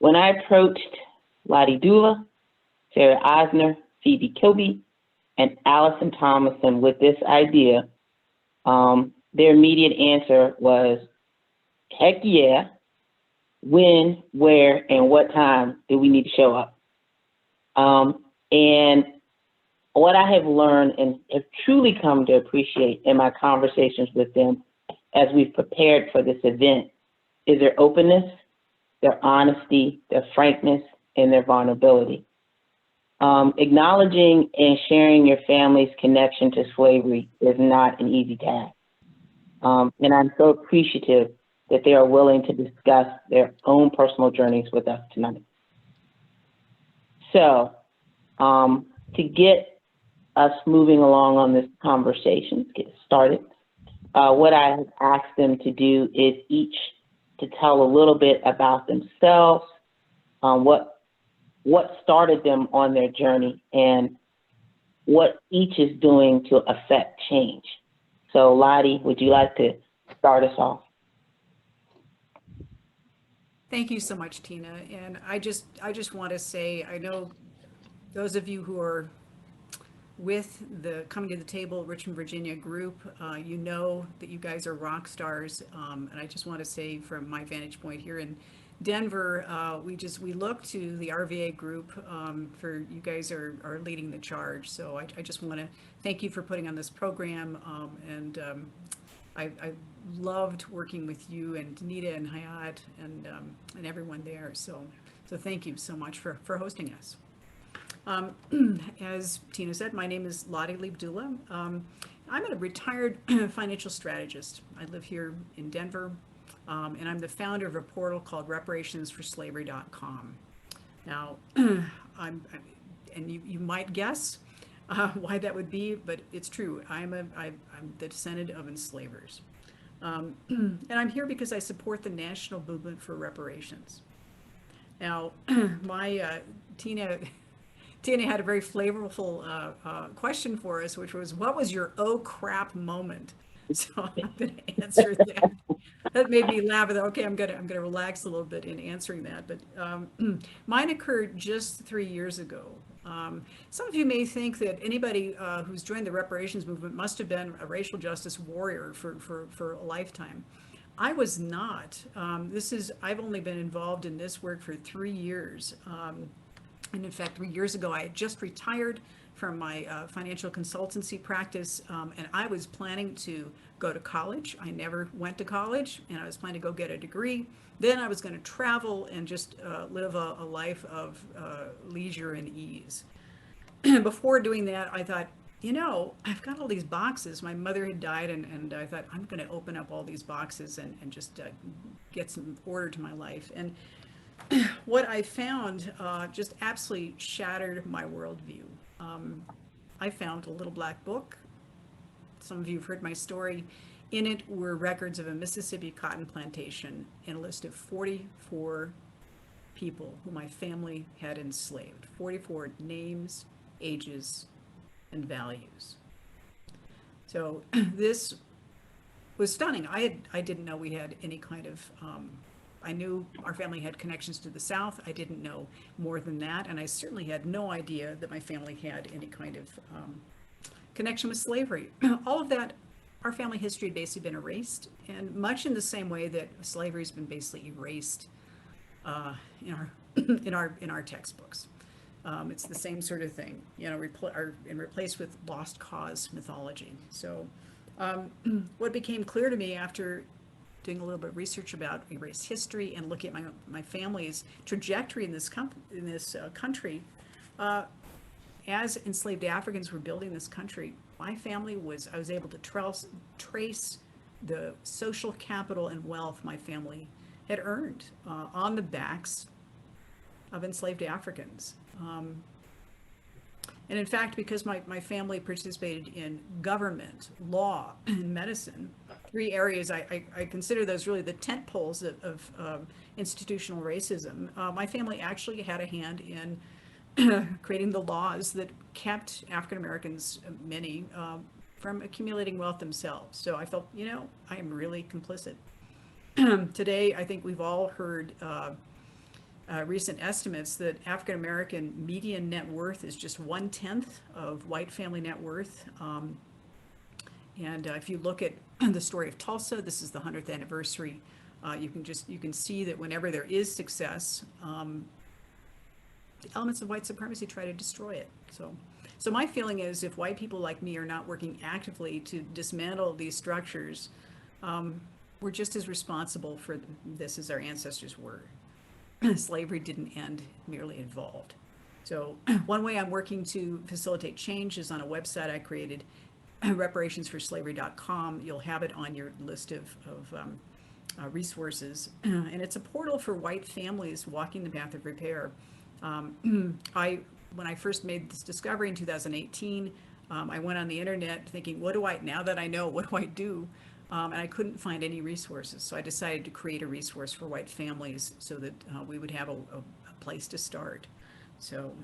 When I approached Lotte Dula, Sarah Eisner, Phoebe Kilby, and Allison Thomason with this idea, their immediate answer was, heck yeah. When, where, and what time do we need to show up? And what I have learned and have truly come to appreciate in my conversations with them as we've prepared for this event is their openness, their honesty, their frankness, and their vulnerability. Acknowledging and sharing your family's connection to slavery is not an easy task. And I'm so appreciative that they are willing to discuss their own personal journeys with us tonight. So, to get us moving along on this conversation, get started, what I have asked them to do is each to tell a little bit about themselves, what started them on their journey, and what each is doing to affect change. So, Lotte, would you like to start us off? Thank you so much, Tina. And I just want to say, I know those of you who are with the Coming to the Table Richmond, Virginia group, you know that you guys are rock stars. And I just want to say from my vantage point here in Denver, we look to the RVA group for you guys are leading the charge. So I just want to thank you for putting on this program. I loved working with you and Nita and Hayat and everyone there. So thank you so much for hosting us. As Tina said, my name is Lotte Dula. I'm a retired financial strategist. I live here in Denver, and I'm the founder of a portal called reparationsforslavery.com. Now, and you might guess why that would be, but it's true. I'm the descendant of enslavers. And I'm here because I support the national movement for reparations. Now, my Tina had a very flavorful question for us, which was, what was your oh crap moment? So I'm going to answer that. That made me laugh. Okay, I'm gonna relax a little bit in answering that. But mine occurred just 3 years ago. Some of you may think that anybody who's joined the reparations movement must have been a racial justice warrior for a lifetime. I was not. I've only been involved in this work for 3 years. And in fact, 3 years ago, I had just retired from my financial consultancy practice, and I was planning to go to college. I never went to college, and I was planning to go get a degree. Then I was going to travel and just live a life of leisure and ease. Before doing that, I thought, I've got all these boxes. My mother had died, and I thought, I'm going to open up all these boxes and just get some order to my life. And what I found just absolutely shattered my worldview. I found a little black book. Some of you have heard my story. In it were records of a Mississippi cotton plantation and a list of 44 people who my family had enslaved. 44 names, ages, and values. So this was stunning. I didn't know we had any kind of I knew our family had connections to the South. I didn't know more than that. And I certainly had no idea that my family had any kind of connection with slavery. All of that, our family history had basically been erased, and much in the same way that slavery has been basically erased in our textbooks. It's the same sort of thing, and replaced with lost cause mythology. So what became clear to me after doing a little bit of research about erased history and looking at my family's trajectory in this country, as enslaved Africans were building this country, my family I was able to trace the social capital and wealth my family had earned on the backs of enslaved Africans. And in fact, because my family participated in government, law, and medicine, 3 areas, I consider those really the tent poles of institutional racism. My family actually had a hand in creating the laws that kept African Americans, many, from accumulating wealth themselves. So I felt, I am really complicit. Today, I think we've all heard recent estimates that African American median net worth is just 1/10 of white family net worth. And if you look at the story of Tulsa, this is the 100th anniversary. You can see that whenever there is success, the elements of white supremacy try to destroy it. So my feeling is, if white people like me are not working actively to dismantle these structures, we're just as responsible for this as our ancestors were. Slavery didn't end, merely evolved. So one way I'm working to facilitate change is on a website I created, reparationsforslavery.com. You'll have it on your list of resources. And it's a portal for white families walking the path of repair. When I first made this discovery in 2018, I went on the internet thinking, now that I know, what do I do? And I couldn't find any resources. So I decided to create a resource for white families so that we would have a place to start. So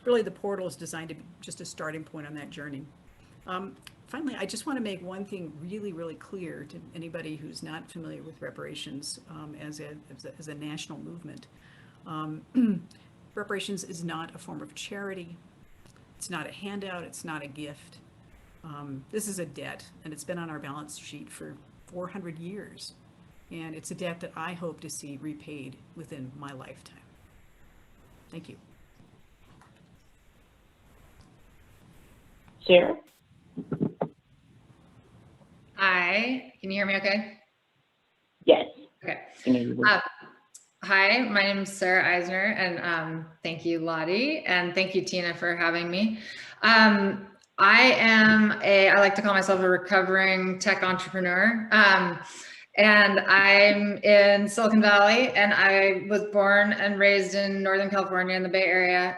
really the portal is designed to be just a starting point on that journey. Finally, I just want to make one thing really, really clear to anybody who's not familiar with reparations as a national movement. Reparations is not a form of charity. It's not a handout. It's not a gift. This is a debt, and it's been on our balance sheet for 400 years. And it's a debt that I hope to see repaid within my lifetime. Thank you. Sarah? Hi, can you hear me okay? Yes. Okay. Mm-hmm. Hi, my name is Sarah Eisner, and thank you, Lotte, and thank you, Tina, for having me. I like to call myself a recovering tech entrepreneur, and I'm in Silicon Valley, and I was born and raised in Northern California in the Bay Area,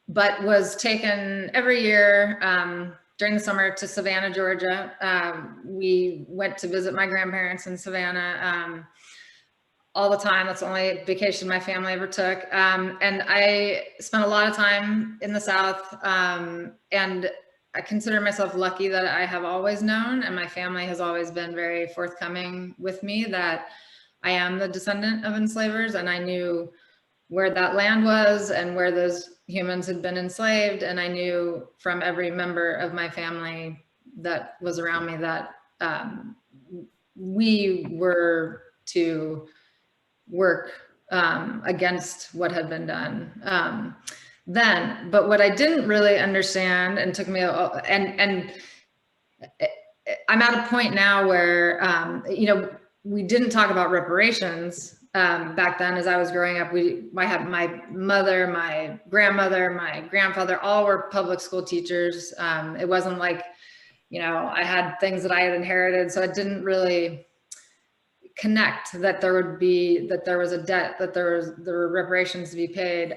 but was taken every year during the summer to Savannah, Georgia. We went to visit my grandparents in Savannah all the time. That's the only vacation my family ever took. And I spent a lot of time in the South, and I consider myself lucky that I have always known, and my family has always been very forthcoming with me, that I am the descendant of enslavers, and I knew where that land was and where those humans had been enslaved. And I knew from every member of my family that was around me that we were to work against what had been done then. But what I didn't really understand, and took me, and I'm at a point now where, we didn't talk about reparations back then. As I was growing up, I had my mother, my grandmother, my grandfather, all were public school teachers. It wasn't like, I had things that I had inherited, so I didn't really connect that there was a debt, that there were reparations to be paid.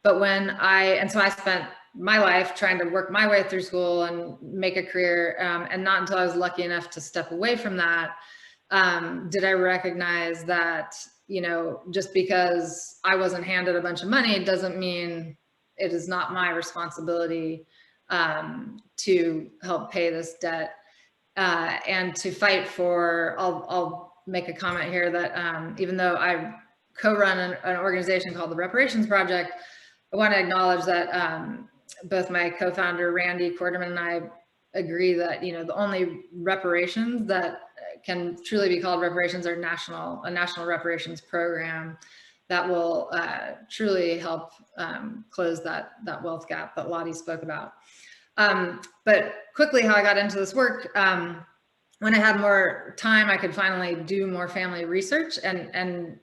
But so I spent my life trying to work my way through school and make a career, and not until I was lucky enough to step away from that did I recognize that, just because I wasn't handed a bunch of money doesn't mean it is not my responsibility to help pay this debt, and to fight for, I'll make a comment here that even though I co-run an organization called the Reparations Project, I want to acknowledge that both my co-founder, Randy Quarterman, and I agree that, the only reparations that can truly be called reparations are a national reparations program that will truly help close that wealth gap that Lotte spoke about. But quickly, how I got into this work, when I had more time, I could finally do more family research, and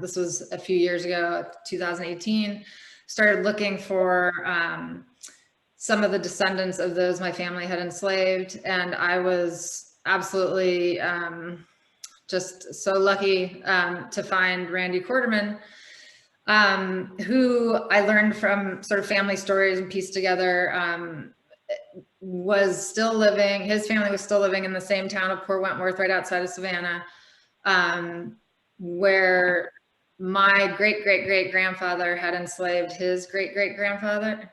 this was a few years ago, 2018, started looking for some of the descendants of those my family had enslaved, and I was absolutely just so lucky to find Randy Quarterman, who I learned from sort of family stories and pieced together, was still living, his family was still living in the same town of Port Wentworth, right outside of Savannah, where my great-great-great-grandfather had enslaved his great-great-grandfather,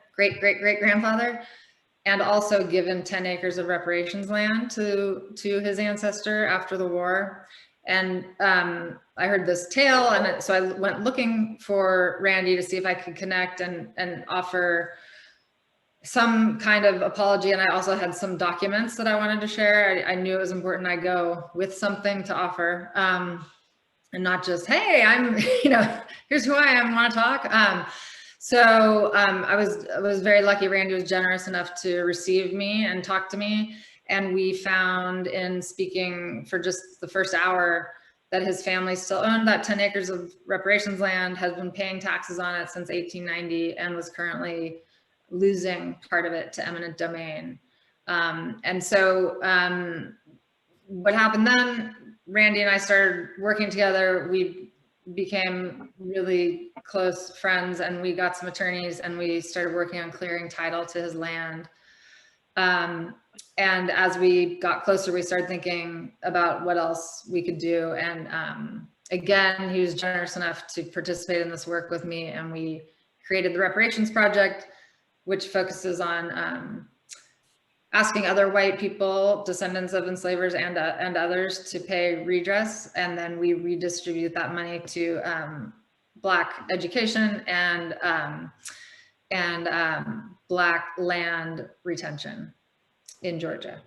and also given 10 acres of reparations land to his ancestor after the war. And I heard this tale, and so I went looking for Randy to see if I could connect and offer some kind of apology. And I also had some documents that I wanted to share. I knew it was important I go with something to offer, and not just, hey, I'm, here's who I am, want to talk. So I was very lucky. Randy was generous enough to receive me and talk to me. And we found, in speaking for just the first hour, that his family still owned that 10 acres of reparations land, has been paying taxes on it since 1890, and was currently losing part of it to eminent domain. And so what happened then, Randy and I started working together. We became really close friends, and we got some attorneys, and we started working on clearing title to his land. And as we got closer, we started thinking about what else we could do. And again, he was generous enough to participate in this work with me, and we created the Reparations Project, which focuses on asking other white people, descendants of enslavers and others, to pay redress. And then we redistribute that money to Black education and Black land retention in Georgia.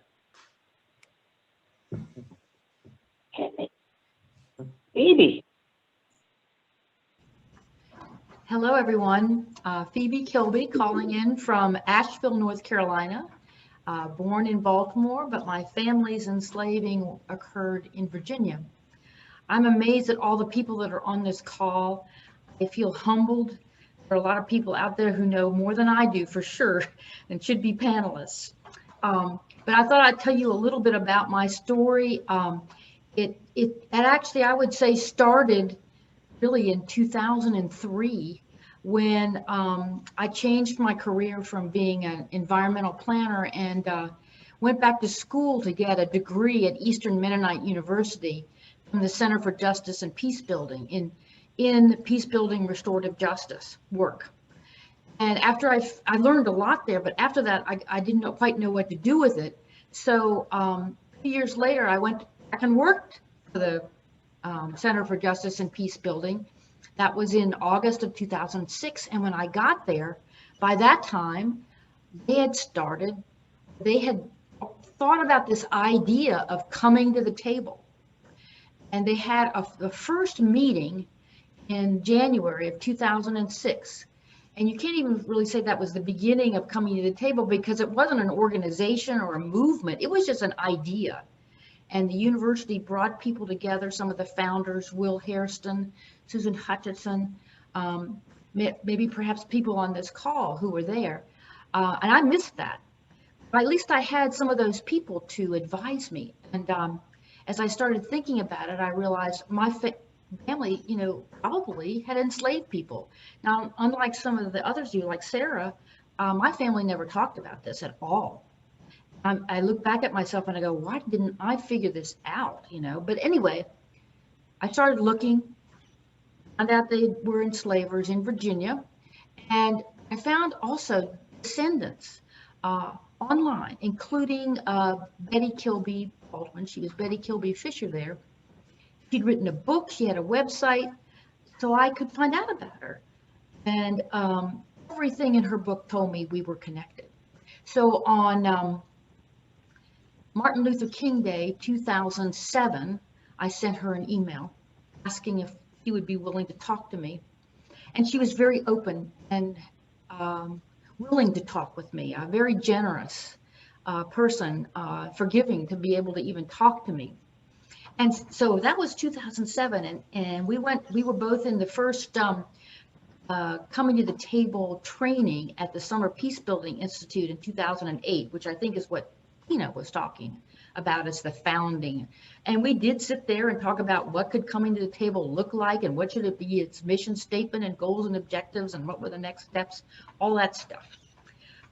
Phoebe. Hello, everyone. Phoebe Kilby calling in from Asheville, North Carolina. Born in Baltimore, but my family's enslaving occurred in Virginia. I'm amazed at all the people that are on this call. I feel humbled. There are a lot of people out there who know more than I do, for sure, and should be panelists. But I thought I'd tell you a little bit about my story. It actually, I would say, started really in 2003, when I changed my career from being an environmental planner and went back to school to get a degree at Eastern Mennonite University from the Center for Justice and Peace Building in peace building restorative justice work. And after I learned a lot there, but after that, I didn't quite know what to do with it. So 2 years later, I went back and worked for the Center for Justice and Peace Building. That was in August of 2006. And when I got there, by that time, they had thought about this idea of coming to the table. And they had the first meeting in January of 2006. And you can't even really say that was the beginning of coming to the table, because it wasn't an organization or a movement. It was just an idea. And the university brought people together, some of the founders, Will Hairston, Susan Hutchinson, maybe perhaps people on this call who were there. And I missed that. But at least I had some of those people to advise me. And as I started thinking about it, I realized my family, probably had enslaved people. Now, unlike some of the others do, like Sarah, my family never talked about this at all. I look back at myself and I go, why didn't I figure this out? But anyway, I started looking, found out they were enslavers in Virginia, and I found also descendants online, including Betty Kilby Baldwin. She was Betty Kilby Fisher there. She'd written a book, she had a website, so I could find out about her. And everything in her book told me we were connected. So on Martin Luther King Day, 2007, I sent her an email asking if she would be willing to talk to me. And she was very open and willing to talk with me, a very generous person, forgiving to be able to even talk to me. And so that was 2007, and we were both in the first coming to the table training at the Summer Peace Building Institute in 2008, which I think is what Tina was talking about as the founding. And we did sit there and talk about what could coming to the table look like, and what should it be, its mission statement and goals and objectives, and what were the next steps, all that stuff.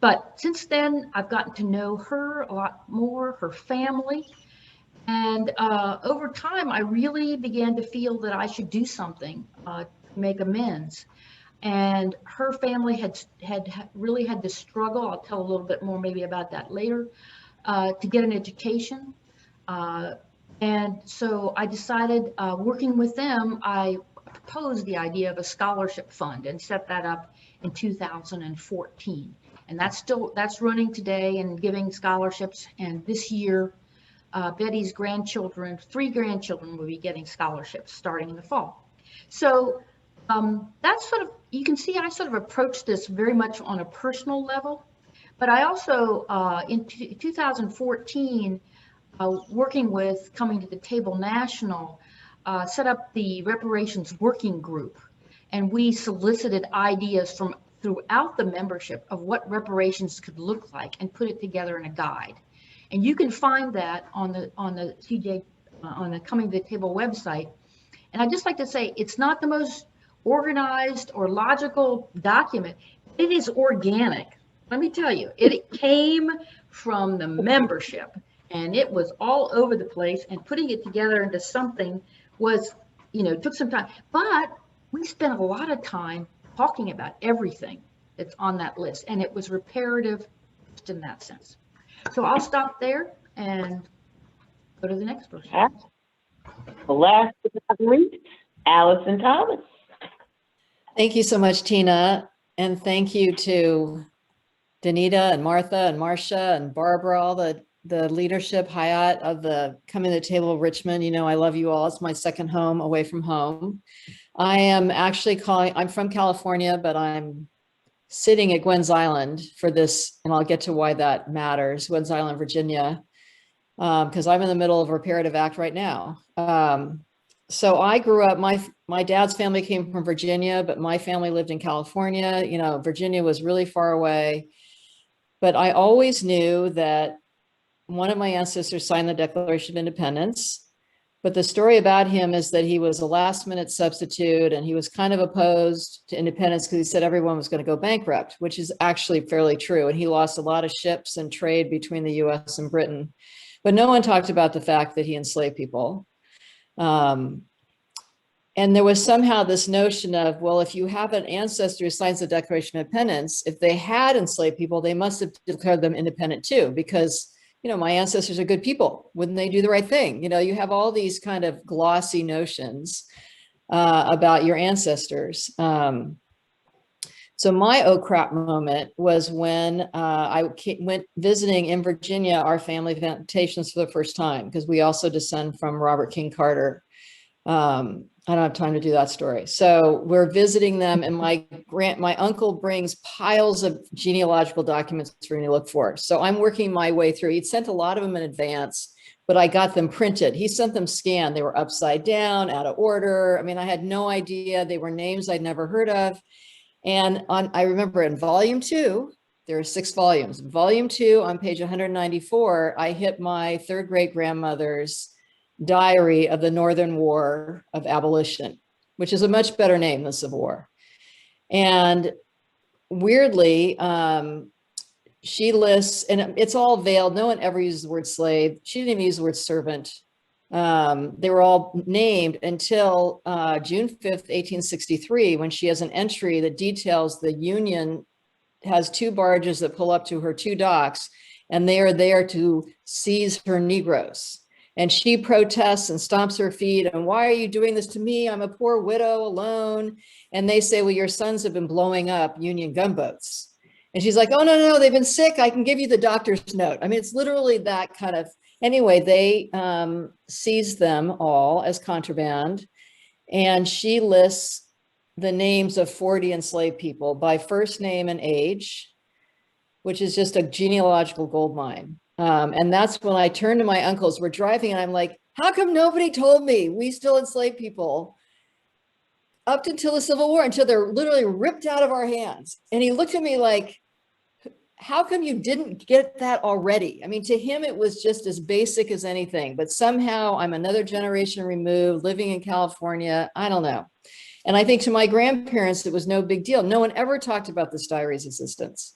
But since then, I've gotten to know her a lot more, her family. And over time, I really began to feel that I should do something to make amends. And her family had really had to struggle. I'll tell a little bit more maybe about that later, to get an education. And so I decided, working with them, I proposed the idea of a scholarship fund and set that up in 2014. And that's running today and giving scholarships. And this year, Betty's grandchildren, 3 grandchildren, will be getting scholarships starting in the fall. So that's sort of, you can see I sort of approach this very much on a personal level. But I also, in 2014, working with Coming to the Table National, set up the reparations working group. And we solicited ideas from throughout the membership of what reparations could look like and put it together in a guide. And you can find that on the CJ, on the Coming to the Table website. And I'd just like to say, it's not the most organized or logical document. It is organic. Let me tell you, it came from the membership. And it was all over the place, and putting it together into something was, took some time. But we spent a lot of time talking about everything that's on that list, and it was reparative just in that sense. So I'll stop there and go to the next person. Last but not least, Allison Thomas. Thank you so much, Tina. And thank you to Danita and Martha and Marcia and Barbara, all the leadership, Hayat of the Coming to the Table Richmond. I love you all. It's my second home away from home. I am actually I'm from California, but I'm sitting at Gwen's Island for this, and I'll get to why that matters, Gwen's Island, Virginia, because I'm in the middle of a reparative act right now. So I grew up, my dad's family came from Virginia, but my family lived in California. Virginia was really far away, but I always knew that one of my ancestors signed the Declaration of Independence, but the story about him is that he was a last-minute substitute, and he was kind of opposed to independence because he said everyone was going to go bankrupt, which is actually fairly true. And he lost a lot of ships and trade between the US and Britain. But no one talked about the fact that he enslaved people. And there was somehow this notion of, well, if you have an ancestor who signs the Declaration of Independence, if they had enslaved people, they must have declared them independent too, because my ancestors are good people. Wouldn't they do the right thing? You have all these kind of glossy notions about your ancestors. So my oh crap moment was when I went visiting in Virginia, our family plantations for the first time, because we also descend from Robert King Carter. I don't have time to do that story. So we're visiting them, and my uncle brings piles of genealogical documents for me to look for. So I'm working my way through. He'd sent a lot of them in advance, but I got them printed. He sent them scanned. They were upside down, out of order. I mean, I had no idea. They were names I'd never heard of. And I remember in volume 2, there are 6 volumes. Volume 2 on page 194, I hit my 3rd great grandmother's diary of the Northern War of Abolition, which is a much better name than Civil War. And weirdly, she lists, and it's all veiled. No one ever uses the word slave. She didn't even use the word servant. They were all named until June 5th, 1863, when she has an entry that details the Union has 2 barges that pull up to her 2 docks, and they are there to seize her Negroes. And she protests and stomps her feet. And why are you doing this to me? I'm a poor widow alone. And they say, well, your sons have been blowing up Union gunboats. And she's like, oh, no, they've been sick. I can give you the doctor's note. I mean, it's literally that kind of, anyway, they seized them all as contraband. And she lists the names of 40 enslaved people by first name and age, which is just a genealogical goldmine. And that's when I turned to my uncles. We're driving, and I'm like, how come nobody told me we still enslave people up until the Civil War, until they're literally ripped out of our hands? And he looked at me like, how come you didn't get that already? I mean, to him, it was just as basic as anything, but somehow I'm another generation removed, living in California. I don't know. And I think to my grandparents, it was no big deal. No one ever talked about this diary's existence.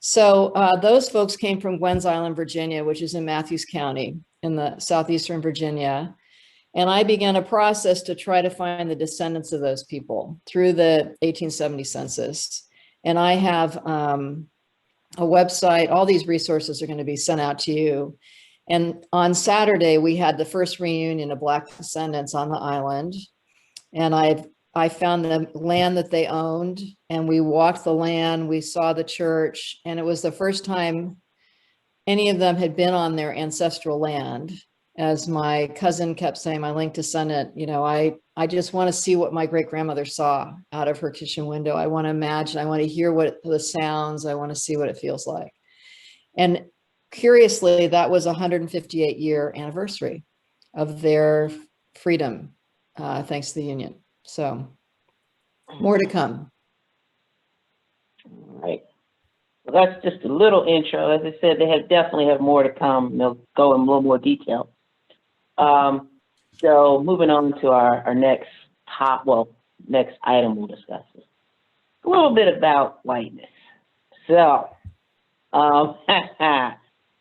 So those folks came from Gwen's Island, Virginia, which is in Matthews County in the southeastern Virginia. And I began a process to try to find the descendants of those people through the 1870 census. And I have a website. All these resources are going to be sent out to you. And on Saturday, we had the first reunion of Black descendants on the island. And I found the land that they owned, and we walked the land, we saw the church, and it was the first time any of them had been on their ancestral land. As my cousin kept saying, my link descendant, you know, I just want to see what my great grandmother saw out of her kitchen window. I want to imagine, I want to hear what the sounds, I want to see what it feels like. And curiously, that was a 158-year anniversary of their freedom, thanks to the Union. So more to come. All right. Well, that's just a little intro. As I said, they definitely have more to come. They'll go in a little more detail. So moving on to our next next item we'll discuss is a little bit about whiteness. So,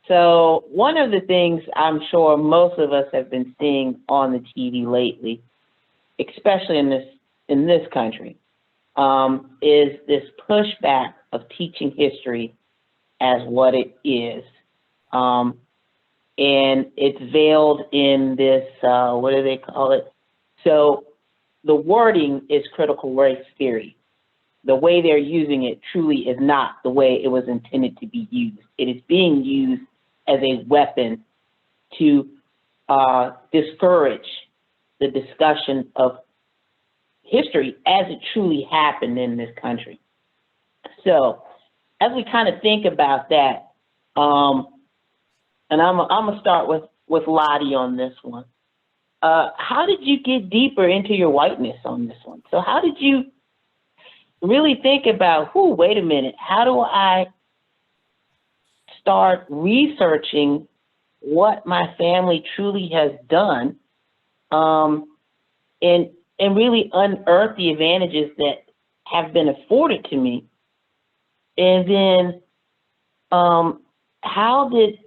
so one of the things I'm sure most of us have been seeing on the TV lately, especially in this country, is this pushback of teaching history as what it is. And it's veiled in this, what do they call it? So the wording is critical race theory. The way they're using it truly is not the way it was intended to be used. It is being used as a weapon to discourage the discussion of history as it truly happened in this country. So as we kind of think about that, and I'm gonna start with Lotte on this one. How did you get deeper into your whiteness on this one? So how did you really think about, wait a minute, how do I start researching what my family truly has done, and really unearth the advantages that have been afforded to me? And then how did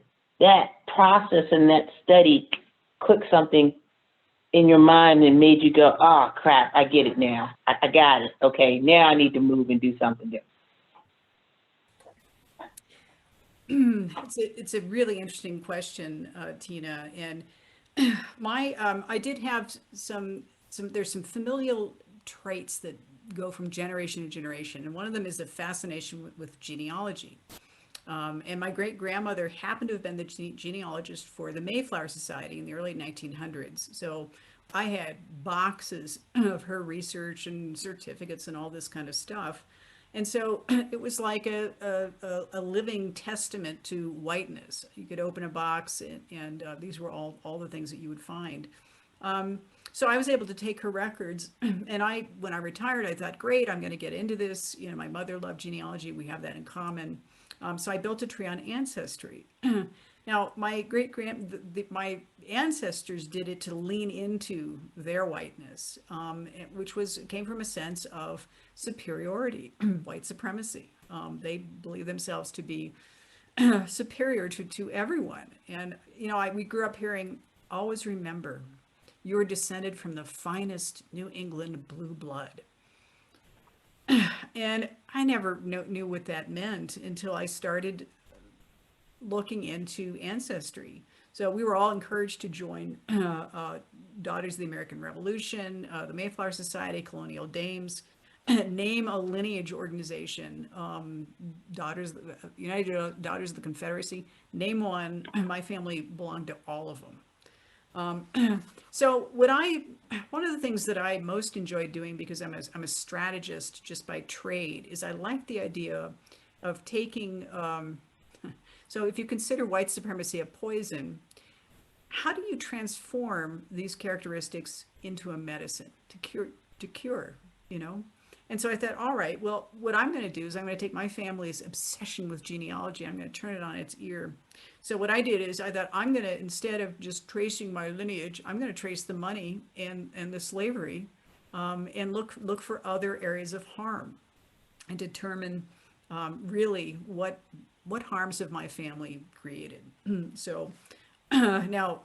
that process and that study click something in your mind and made you go, oh crap, I get it now. I got it. Okay, now I need to move and do something different. It's a really interesting question, Tina. And I did have there's some familial traits that go from generation to generation. And one of them is a fascination with genealogy. And my great grandmother happened to have been the genealogist for the Mayflower Society in the early 1900s. So I had boxes of her research and certificates and all this kind of stuff. And so it was like a living testament to whiteness. You could open a box and these were all the things that you would find. So I was able to take her records, and when I retired, I thought, great, I'm going to get into this. You know, my mother loved genealogy. We have that in common. So I built a tree on Ancestry. Now, my my ancestors did it to lean into their whiteness, which came from a sense of superiority, white supremacy. They believe themselves to be superior to everyone. And, you know, we grew up hearing, always remember, you're descended from the finest New England blue blood. And I never knew what that meant until I started looking into Ancestry. So we were all encouraged to join Daughters of the American Revolution, the Mayflower Society, Colonial Dames, name a lineage organization, United Daughters of the Confederacy, name one. My family belonged to all of them. So one of the things that I most enjoyed doing, because I'm a strategist just by trade, is I like the idea of taking, so if you consider white supremacy a poison, how do you transform these characteristics into a medicine to cure, you know? And so I thought, all right, well, what I'm going to do is I'm going to take my family's obsession with genealogy, I'm going to turn it on its ear. So what I did is I thought, I'm going to, instead of just tracing my lineage, I'm going to trace the money and the slavery, and look for other areas of harm and determine really what harms have my family created. So now,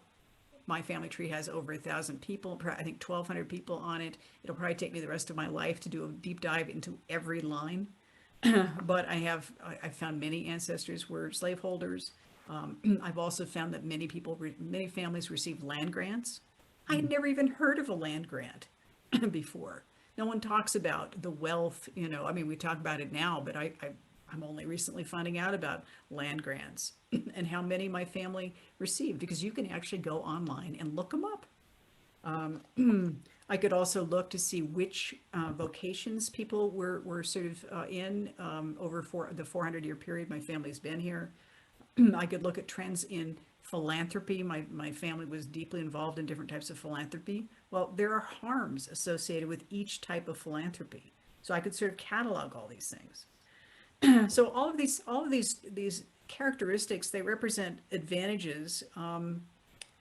my family tree has over 1,000 people, I think 1,200 people on it. It'll probably take me the rest of my life to do a deep dive into every line. But I found many ancestors were slaveholders. I've also found that many families receive land grants. I had never even heard of a land grant before. No one talks about the wealth, I mean, we talk about it now, but I'm only recently finding out about land grants and how many my family received, because you can actually go online and look them up. I could also look to see which vocations people were sort of in over the 400-year period my family's been here. I could look at trends in philanthropy. My family was deeply involved in different types of philanthropy. Well, there are harms associated with each type of philanthropy. So I could sort of catalog all these things. So all of these characteristics, they represent advantages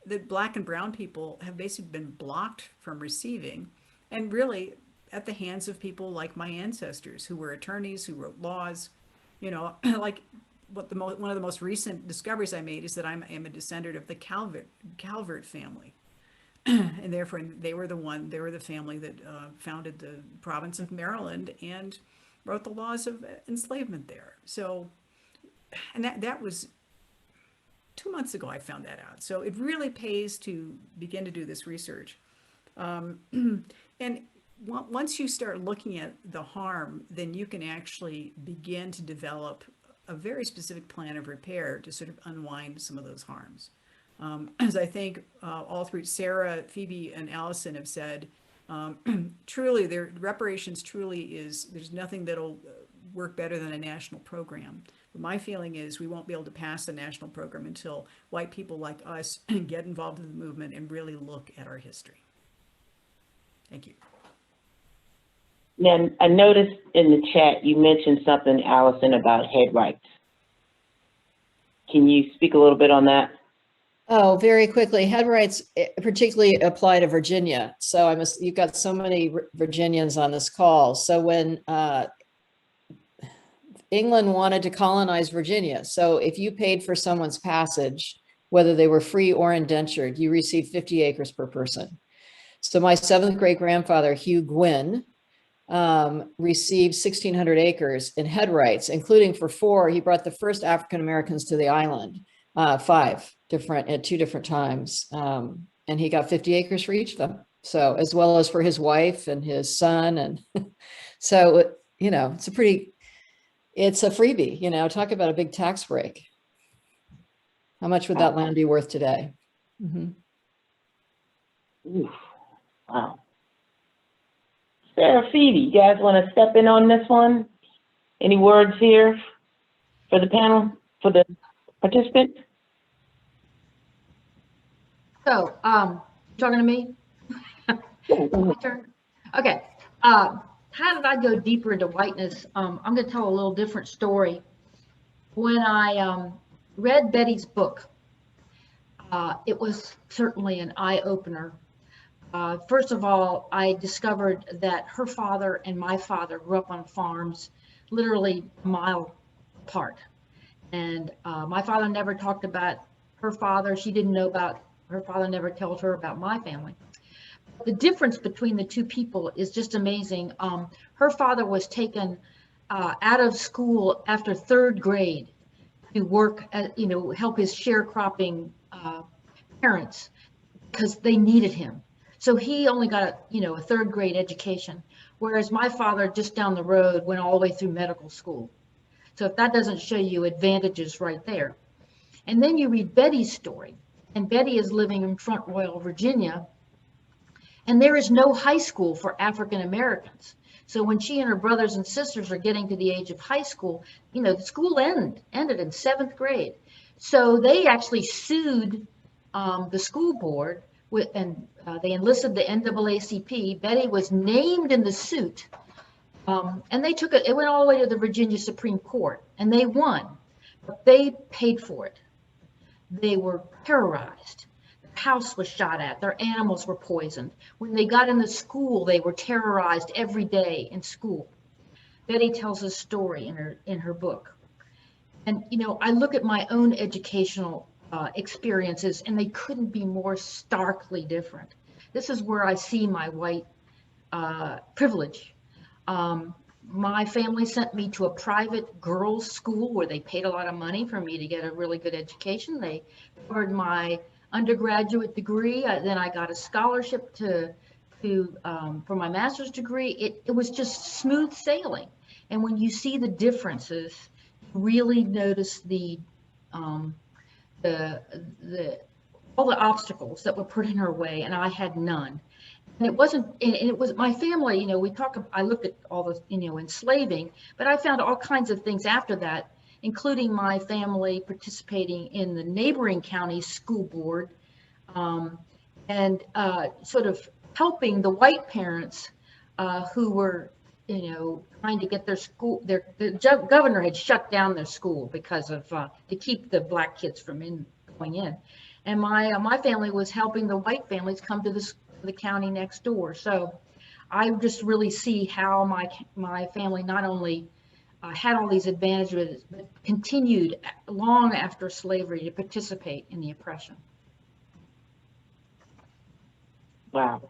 that Black and brown people have basically been blocked from receiving, and really at the hands of people like my ancestors, who were attorneys, who wrote laws. Like one of the most recent discoveries I made is that I am a descendant of the Calvert family. And therefore they were the family that founded the province of Maryland and wrote the laws of enslavement there. So, and that was 2 months ago I found that out. So it really pays to begin to do this research. And once you start looking at the harm, then you can actually begin to develop a very specific plan of repair to sort of unwind some of those harms. As I think all three, Sarah, Phoebe, and Allison have said, truly, reparations truly is, there's nothing that'll work better than a national program. But my feeling is we won't be able to pass a national program until white people like us get involved in the movement and really look at our history. Thank you. Now, I noticed in the chat you mentioned something, Allison, about head rights. Can you speak a little bit on that? Oh, very quickly. Head rights particularly apply to Virginia. So you've got so many Virginians on this call. So when England wanted to colonize Virginia, so if you paid for someone's passage, whether they were free or indentured, you received 50 acres per person. So my 7th great grandfather, Hugh Gwynn, received 1,600 acres in head rights, including for 4. He brought the first African Americans to the island, 5 different at 2 different times, and he got 50 acres for each of them. So as well as for his wife and his son, and so it's a freebie. Talk about a big tax break. How much would that land be worth today? Mm-hmm. Ooh, wow. Sarah, Phoebe, you guys want to step in on this one? Any words here for the panel, for the participant? So, talking to me? My turn? Okay. How did I go deeper into whiteness? I'm going to tell a little different story. When I read Betty's book, it was certainly an eye-opener. First of all, I discovered that her father and my father grew up on farms literally a mile apart. And my father never talked about her father. She didn't know about her father, never told her about my family. The difference between the two people is just amazing. Her father was taken out of school after 3rd grade to work at, help his sharecropping parents because they needed him. So he only got a 3rd grade education, whereas my father just down the road went all the way through medical school. So if that doesn't show you advantages right there. And then you read Betty's story, and Betty is living in Front Royal, Virginia, and there is no high school for African Americans. So when she and her brothers and sisters are getting to the age of high school, the school ended in 7th grade. So they actually sued the school board and they enlisted the NAACP. Betty was named in the suit, and they took it. It went all the way to the Virginia Supreme Court, and they won. But they paid for it. They were terrorized. Their house was shot at. Their animals were poisoned. When they got into school, they were terrorized every day in school. Betty tells a story in her book, and I look at my own educational experiences, and they couldn't be more starkly different. This is where I see my white privilege. My family sent me to a private girls' school where they paid a lot of money for me to get a really good education. They covered my undergraduate degree. Then I got a scholarship for my master's degree. It was just smooth sailing. And when you see the differences, you really notice um, the all the obstacles that were put in her way, and I had none. And it wasn't, and it was my family, I looked at all the, enslaving, but I found all kinds of things after that, including my family participating in the neighboring county school board, and sort of helping the white parents who were, trying to get their school, the governor had shut down their school because of, to keep the black kids from going in. And my family was helping the white families come to the county next door. So I just really see how my family not only had all these advantages, but continued long after slavery to participate in the oppression. Wow.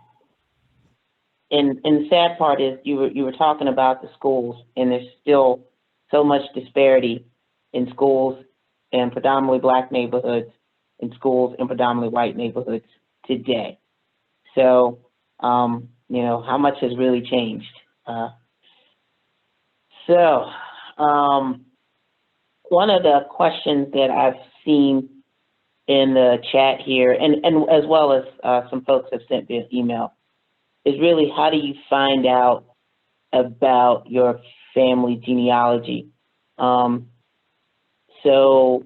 And the sad part is you were talking about the schools, and there's still so much disparity in schools in predominantly black neighborhoods, in schools in predominantly white neighborhoods today. So, how much has really changed? One of the questions that I've seen in the chat here, and as well as some folks have sent via email, is really, how do you find out about your family genealogy? So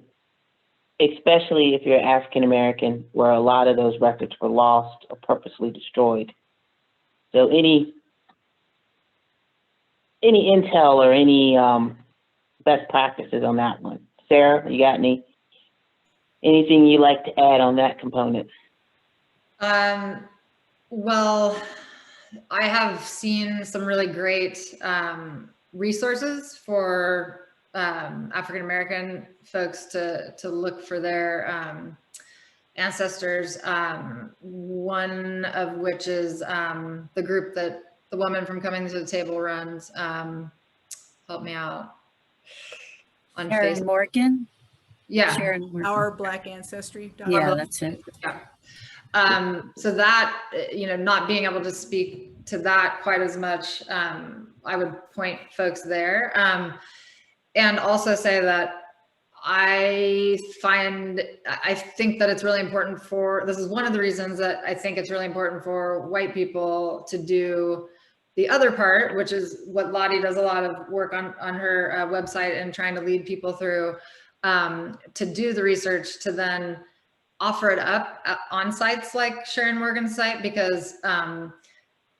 especially if you're African American, where a lot of those records were lost or purposely destroyed. So any intel or any best practices on that one? Sarah, you got anything you like to add on that component? Well, I have seen some really great resources for African American folks to look for their ancestors. One of which is the group that the woman from Coming to the Table runs. Help me out on Sharon Facebook. Morgan. Yeah. Sharon Morgan. OurBlackAncestry.com. Yeah, that's it. Yeah. So that, not being able to speak to that quite as much, I would point folks there. And also say that I think that it's really important this is one of the reasons that I think it's really important for white people to do the other part, which is what Lotte does a lot of work on her website and trying to lead people through, to do the research, to then offer it up on sites like Sharon Morgan's site, because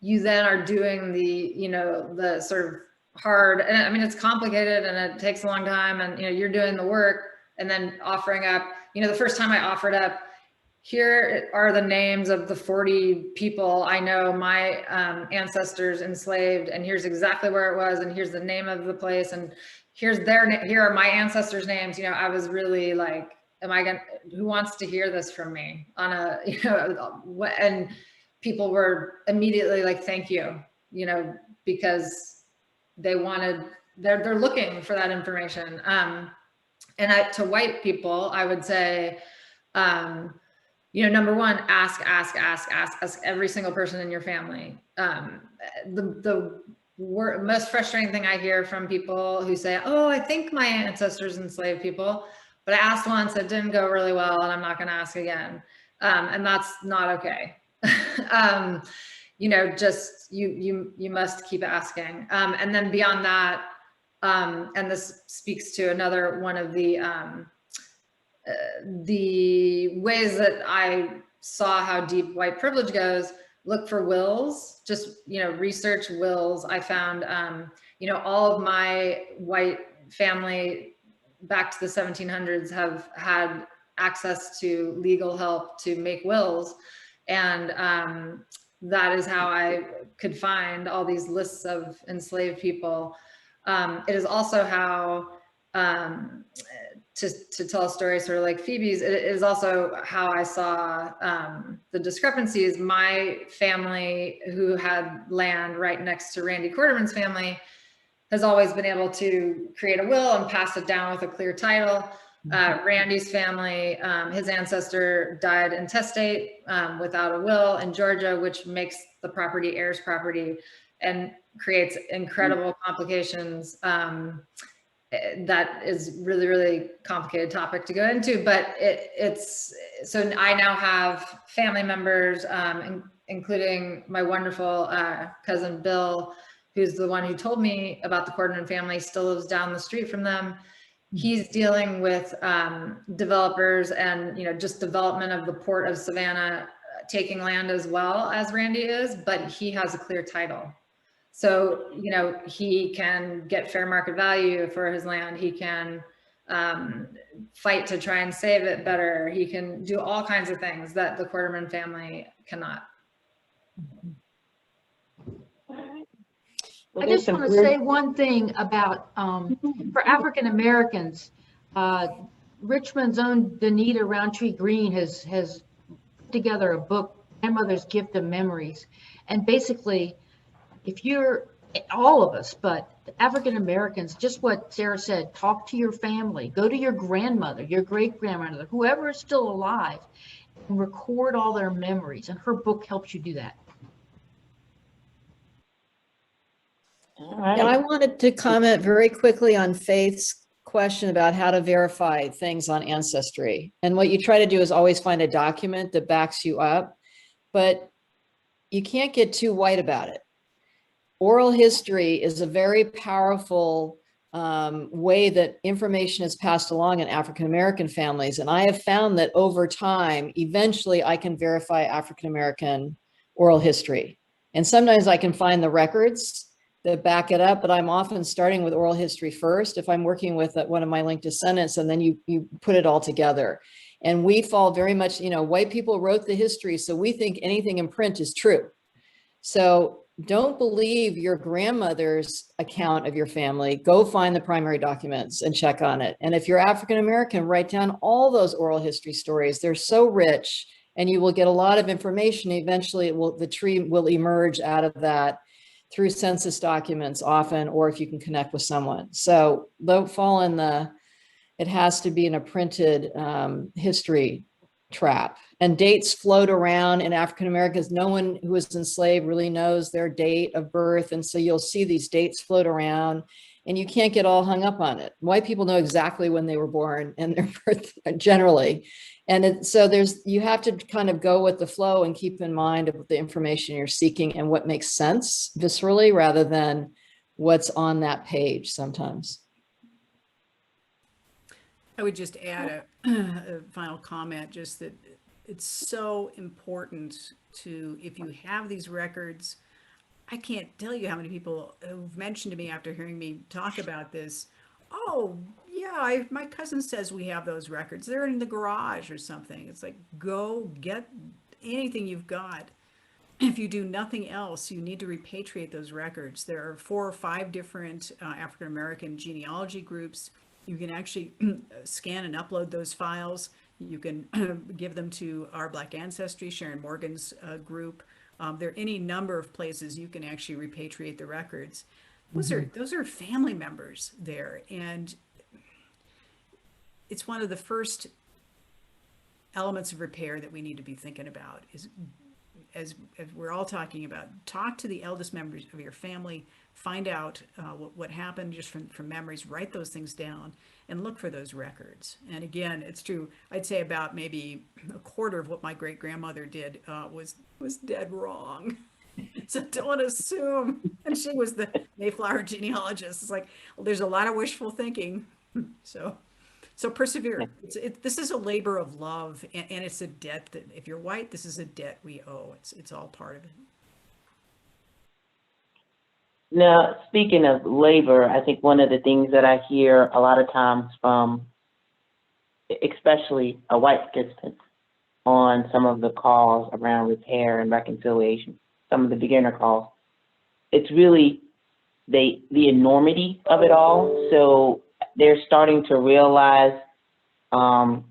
you then are doing the sort of hard, and I mean, it's complicated and it takes a long time, and you're doing the work and then offering up, the first time I offered up, here are the names of the 40 people I know my ancestors enslaved, and here's exactly where it was, and here's the name of the place, and here are my ancestors' names. I was really like, who wants to hear this from me on a, and people were immediately like, thank you, because they're looking for that information. And to white people, I would say, number one, ask every single person in your family. The most frustrating thing I hear from people who say, oh, I think my ancestors enslaved people, but I asked once, it didn't go really well, and I'm not going to ask again. And that's not okay. Just you must keep asking. And then beyond that, and this speaks to another one of the ways that I saw how deep white privilege goes, look for wills, just, research wills. I found, all of my white family back to the 1700s have had access to legal help to make wills. And that is how I could find all these lists of enslaved people. It is also how, to tell a story sort of like Phoebe's, it is also how I saw the discrepancies. My family, who had land right next to Randy Quarterman's family, has always been able to create a will and pass it down with a clear title. Randy's family, his ancestor died intestate without a will in Georgia, which makes the property heirs property and creates incredible complications. That is really, really complicated topic to go into, but it's, so I now have family members, including my wonderful cousin Bill, who's the one who told me about the Quarterman family, still lives down the street from them. He's dealing with developers and, just development of the port of Savannah, taking land as well as Randy is, but he has a clear title. So, he can get fair market value for his land. He can fight to try and save it better. He can do all kinds of things that the Quarterman family cannot. I just want to say one thing about, for African Americans, Richmond's own Danita Roundtree Green has put together a book, Grandmother's Gift of Memories. And basically, if you're, all of us, but African Americans, just what Sarah said, talk to your family, go to your grandmother, your great grandmother, whoever is still alive, and record all their memories. And her book helps you do that. All right. And I wanted to comment very quickly on Faith's question about how to verify things on Ancestry. And what you try to do is always find a document that backs you up, but you can't get too white about it. Oral history is a very powerful way that information is passed along in African-American families. And I have found that over time, eventually I can verify African-American oral history. And sometimes I can find the records that back it up, but I'm often starting with oral history first if I'm working with one of my linked descendants, and then you put it all together. And we fall very much, white people wrote the history, so we think anything in print is true. So don't believe your grandmother's account of your family. Go find the primary documents and check on it. And if you're African American, write down all those oral history stories. They're so rich, and you will get a lot of information. Eventually, the tree will emerge out of that through census documents often, or if you can connect with someone. So don't fall in it has to be in a printed history trap. And dates float around in African Americans. No one who was enslaved really knows their date of birth. And so you'll see these dates float around, and you can't get all hung up on it. White people know exactly when they were born and their birth generally. And so you have to kind of go with the flow and keep in mind of the information you're seeking and what makes sense viscerally rather than what's on that page sometimes. I would just add a final comment, just that it's so important to, if you have these records, I can't tell you how many people who've mentioned to me after hearing me talk about this, oh, yeah, my cousin says we have those records. They're in the garage or something. It's like, go get anything you've got. If you do nothing else, you need to repatriate those records. There are 4 or 5 different African-American genealogy groups. You can actually scan and upload those files. You can give them to our Black Ancestry, Sharon Morgan's group. There are any number of places you can actually repatriate the records. Those are family members there, and it's one of the first elements of repair that we need to be thinking about. Is as we're all talking about, talk to the eldest members of your family, find out what happened just from memories, write those things down, and look for those records. And again, it's true. I'd say about maybe a quarter of what my great grandmother did was dead wrong. So don't assume. And she was the Mayflower genealogist. It's like, well, there's a lot of wishful thinking. So persevere. This is a labor of love, and it's a debt that, if you're white, this is a debt we owe. It's all part of it. Now, speaking of labor, I think one of the things that I hear a lot of times from, especially white participants on some of the calls around repair and reconciliation, some of the beginner calls, it's really the enormity of it all. So they're starting to realize the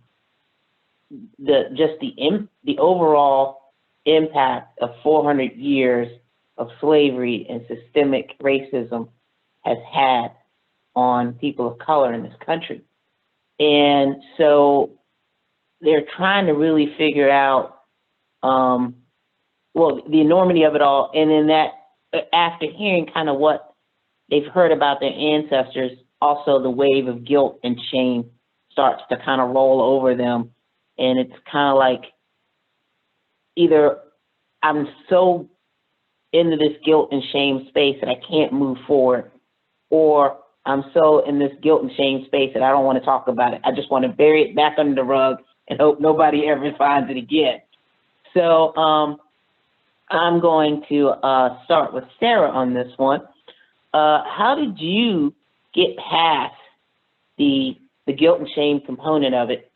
overall impact of 400 years of slavery and systemic racism has had on people of color in this country. And so they're trying to really figure out, well, the enormity of it all. And then that, after hearing kind of what they've heard about their ancestors, also the wave of guilt and shame starts to kind of roll over them. And it's kind of like, either I'm so into this guilt and shame space that I can't move forward, or I'm so in this guilt and shame space that I don't want to talk about it. I just want to bury it back under the rug and hope nobody ever finds it again. So I'm going to start with Sarah on this one. How did you get past the guilt and shame component of it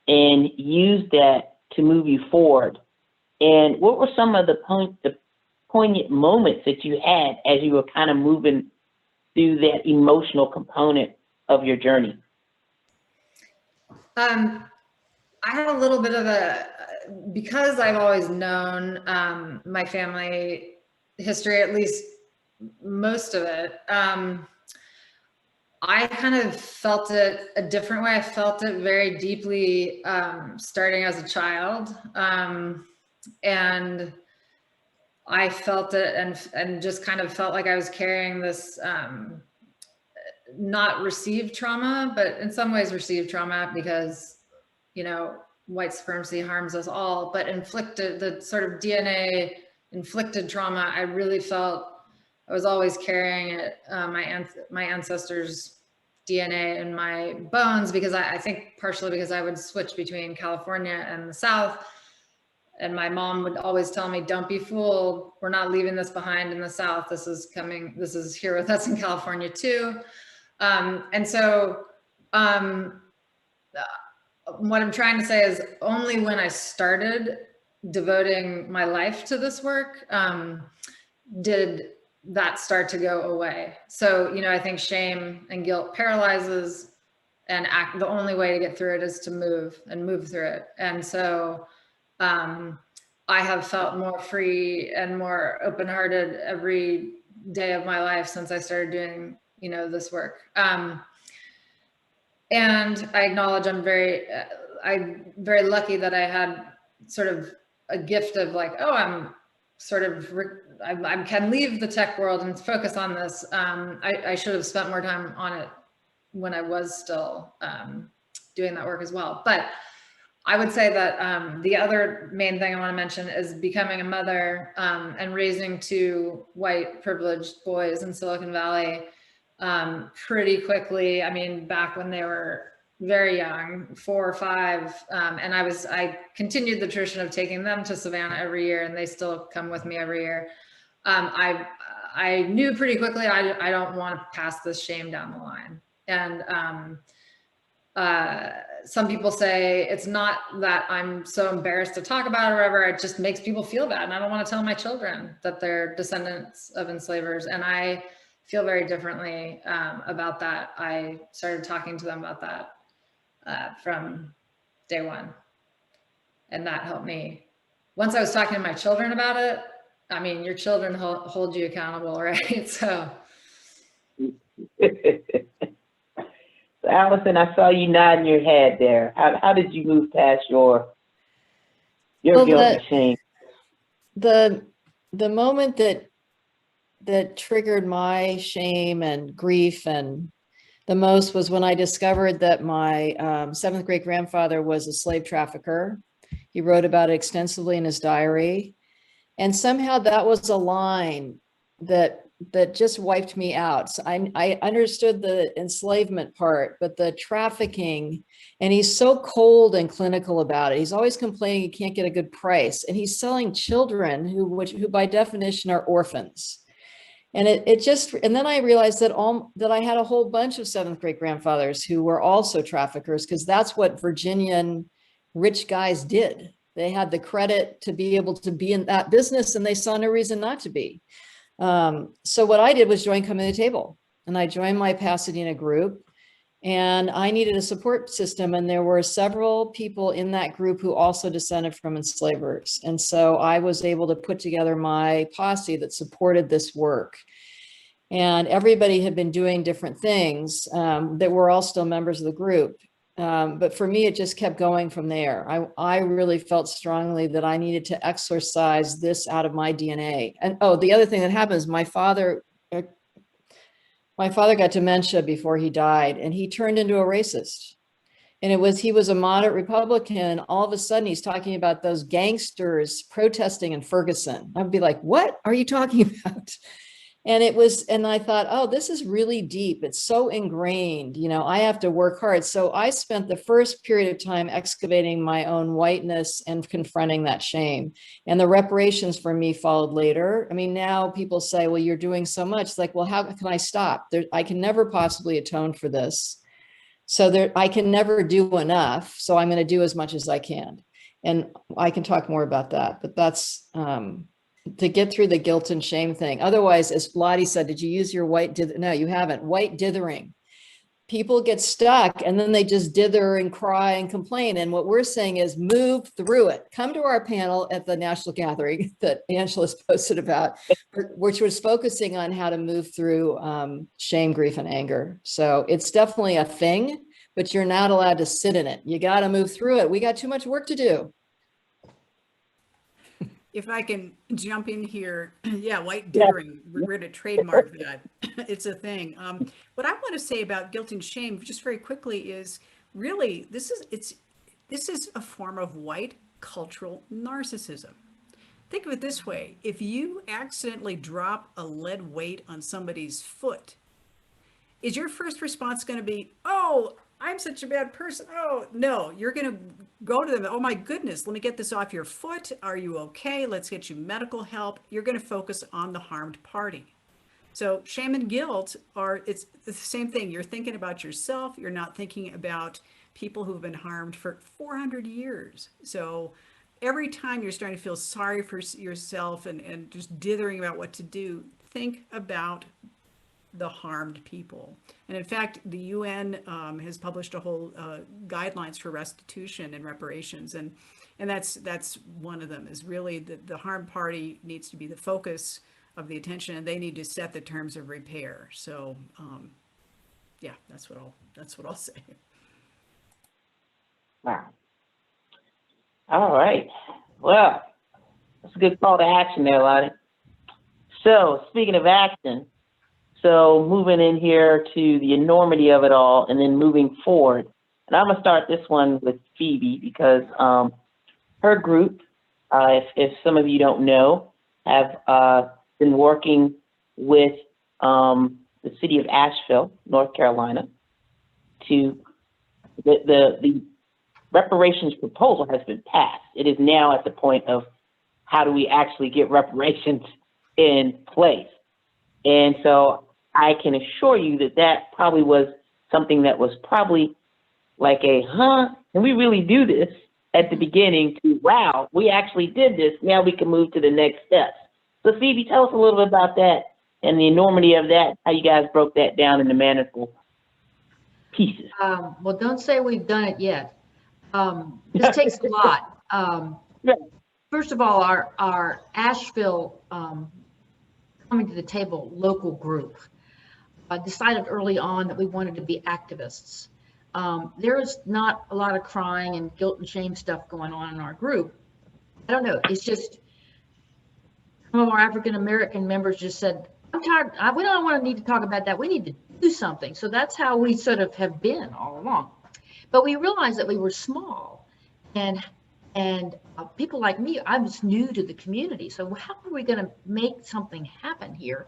and use that to move you forward? And what were some of the poignant moments that you had as you were kind of moving through that emotional component of your journey? I had a little bit of because I've always known my family history, at least most of it, I kind of felt it a different way. I felt it very deeply starting as a child. And I felt it and just kind of felt like I was carrying this not received trauma, but in some ways received trauma, because, you know, white supremacy harms us all, but inflicted, the sort of DNA inflicted trauma, I really felt I was always carrying it, my ancestors' DNA in my bones, because I think partially because I would switch between California and the South. And my mom would always tell me, don't be fooled. We're not leaving this behind in the South. This is coming, this is here with us in California too. And so what I'm trying to say is, only when I started devoting my life to this work did that start to go away. So, you know, I think shame and guilt paralyzes, and the only way to get through it is to move through it. And so I have felt more free and more open-hearted every day of my life since I started doing, you know, this work. And I acknowledge I'm very lucky that I had sort of a gift of like, oh, I'm sort of, I can leave the tech world and focus on this. I should have spent more time on it when I was still doing that work as well. But I would say that the other main thing I want to mention is becoming a mother and raising two white privileged boys in Silicon Valley pretty quickly. I mean, back when they were very young, 4 or 5, and I continued the tradition of taking them to Savannah every year, and they still come with me every year. I knew pretty quickly I don't want to pass this shame down the line. And some people say it's not that I'm so embarrassed to talk about it or whatever, it just makes people feel bad. And I don't want to tell my children that they're descendants of enslavers. And I feel very differently about that. I started talking to them about that from day one. And that helped me. Once I was talking to my children about it, I mean, your children hold you accountable, right? So. Allison, I saw you nodding your head there. How did you move past your guilt and shame? The moment that triggered my shame and grief and the most was when I discovered that my 7th great grandfather was a slave trafficker. He wrote about it extensively in his diary. And somehow that was a line that just wiped me out. So I understood the enslavement part, but the trafficking, and he's so cold and clinical about it. He's always complaining he can't get a good price, and he's selling children who by definition are orphans. And and then I realized that I had a whole bunch of 7th great grandfathers who were also traffickers, because that's what Virginian rich guys did. They had the credit to be able to be in that business, and they saw no reason not to be. So what I did was join Coming to the Table, and I joined my Pasadena group, and I needed a support system. And there were several people in that group who also descended from enslavers. And so I was able to put together my posse that supported this work. and everybody had been doing different things that were all still members of the group. But for me, it just kept going from there. I really felt strongly that I needed to exorcise this out of my DNA. And oh, the other thing that happened is my father got dementia before he died, and he turned into a racist. And he was a moderate Republican. All of a sudden, he's talking about those gangsters protesting in Ferguson. I'd be like, what are you talking about? And I thought, oh, this is really deep. It's so ingrained, I have to work hard. So I spent the first period of time excavating my own whiteness and confronting that shame. And the reparations for me followed later. I mean, now people say, well, you're doing so much. It's like, well, how can I stop? I can never possibly atone for this. So I can never do enough. So I'm going to do as much as I can. And I can talk more about that, but that's, to get through the guilt and shame thing. Otherwise, as Lotte said, did you use your no, you haven't. White dithering. People get stuck and then they just dither and cry and complain. And what we're saying is move through it. Come to our panel at the National Gathering that Angela's posted about, which was focusing on how to move through shame, grief, and anger. So it's definitely a thing, but you're not allowed to sit in it. You got to move through it. We got too much work to do. If I can jump in here, yeah, white dithering, we're going to trademark that. It's a thing. What I want to say about guilt and shame, just very quickly, is really this is a form of white cultural narcissism. Think of it this way: if you accidentally drop a lead weight on somebody's foot, is your first response going to be, "Oh, I'm such a bad person"? Oh, no, you're going to go to them. Oh my goodness, let me get this off your foot. Are you okay? Let's get you medical help. You're going to focus on the harmed party. So shame and guilt it's the same thing. You're thinking about yourself. You're not thinking about people who've been harmed for 400 years. So every time you're starting to feel sorry for yourself and just dithering about what to do, think about the harmed people. And in fact, the UN has published a whole guidelines for restitution and reparations, and that's one of them. Is really the harmed party needs to be the focus of the attention, and they need to set the terms of repair. So yeah, that's what I'll say. Wow. All right. Well, that's a good call to action there, Lotte. So speaking of action, so moving in here to the enormity of it all and then moving forward. And I'm going to start this one with Phoebe because her group, if some of you don't know, have been working with the city of Asheville, North Carolina, to the reparations proposal has been passed. It is now at the point of how do we actually get reparations in place. And so I can assure you that probably was something that was probably like can we really do this at the beginning to, wow, we actually did this. Now we can move to the next steps. So Phoebe, tell us a little bit about that and the enormity of that, how you guys broke that down into manageable pieces. Well, don't say we've done it yet. This takes a lot. First of all, our Asheville coming to the table local group decided early on that we wanted to be activists. There's not a lot of crying and guilt and shame stuff going on in our group. I don't know. It's just some of our African American members just said, I'm tired. We don't need to talk about that. We need to do something. So that's how we sort of have been all along. But we realized that we were small, and people like me, I was new to the community. So how are we going to make something happen here?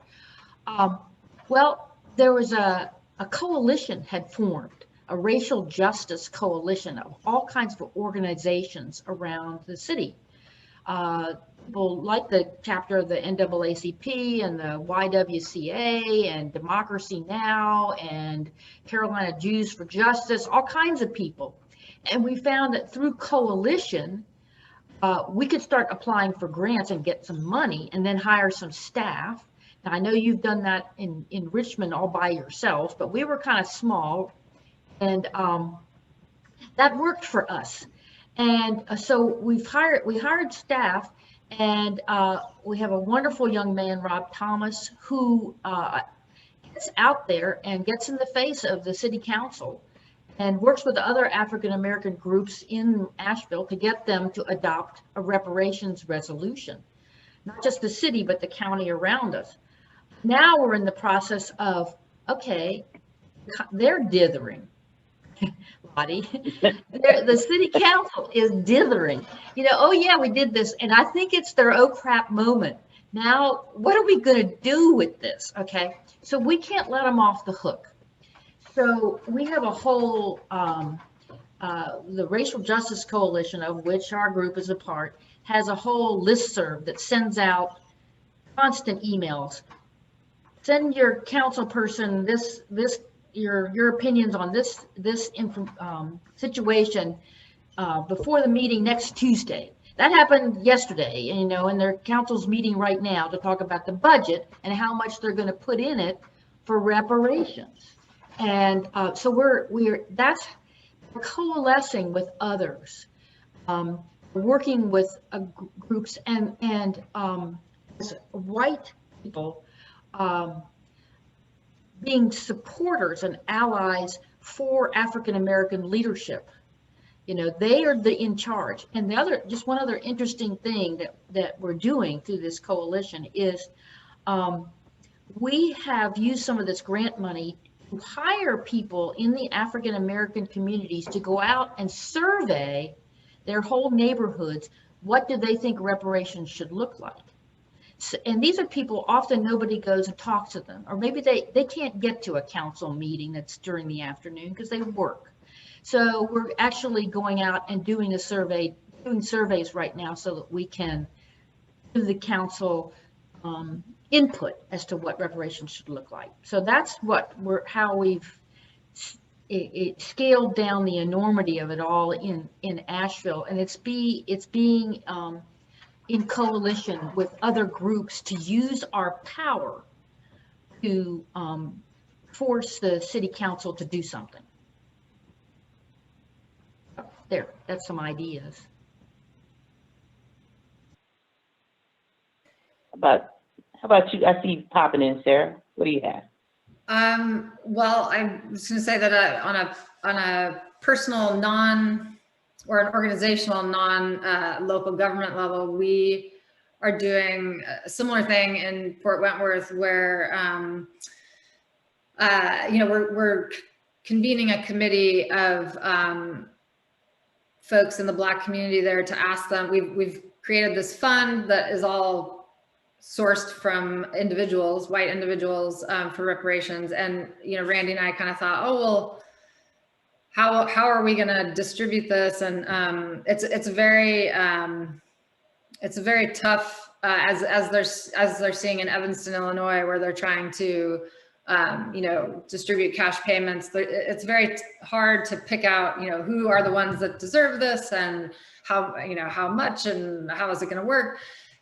Well, there was a coalition had formed, a racial justice coalition of all kinds of organizations around the city. People like the chapter of the NAACP and the YWCA and Democracy Now! And Carolina Jews for Justice, all kinds of people. And we found that through coalition, we could start applying for grants and get some money and then hire some staff. Now, I know you've done that in Richmond all by yourself, but we were kind of small, and that worked for us. And so we hired staff, and we have a wonderful young man, Rob Thomas, who gets out there and gets in the face of the city council and works with other African American groups in Asheville to get them to adopt a reparations resolution. Not just the city, but the county around us. Now we're in the process of, okay, they're dithering. Lottie, the city council is dithering. You know, oh yeah, we did this. And I think it's their oh crap moment. Now, what are we going to do with this? Okay, so we can't let them off the hook. So we have a whole, the Racial Justice Coalition, of which our group is a part, has a whole listserv that sends out constant emails. Send your council person your opinions on this situation before the meeting next Tuesday. That happened yesterday, you know, and their council's meeting right now to talk about the budget and how much they're going to put in it for reparations. And so we're coalescing with others, working with groups and white people being supporters and allies for African American leadership. You know, they are in charge. And just one other interesting thing that we're doing through this coalition is we have used some of this grant money to hire people in the African American communities to go out and survey their whole neighborhoods. What do they think reparations should look like? So, and these are people, often nobody goes and talks to them, or maybe they can't get to a council meeting that's during the afternoon because they work. So we're actually going out and doing surveys right now so that we can give the council input as to what reparations should look like. So that's how we've scaled down the enormity of it all in Asheville, and it's being in coalition with other groups to use our power to force the city council to do something. There, that's some ideas. How about you? I see you popping in, Sarah. What do you have? Well, I was going to say that on a personal or an organizational local government level, we are doing a similar thing in Fort Wentworth where, you know, we're convening a committee of folks in the Black community there to ask them. We've created this fund that is all sourced from individuals, white individuals, for reparations. And, you know, Randy and I kind of thought, oh, well, how are we going to distribute this? And it's a very tough, as they're seeing in Evanston, Illinois, where they're trying to you know, distribute cash payments. It's very hard to pick out, you know, who are the ones that deserve this and how, you know, how much and how is it going to work.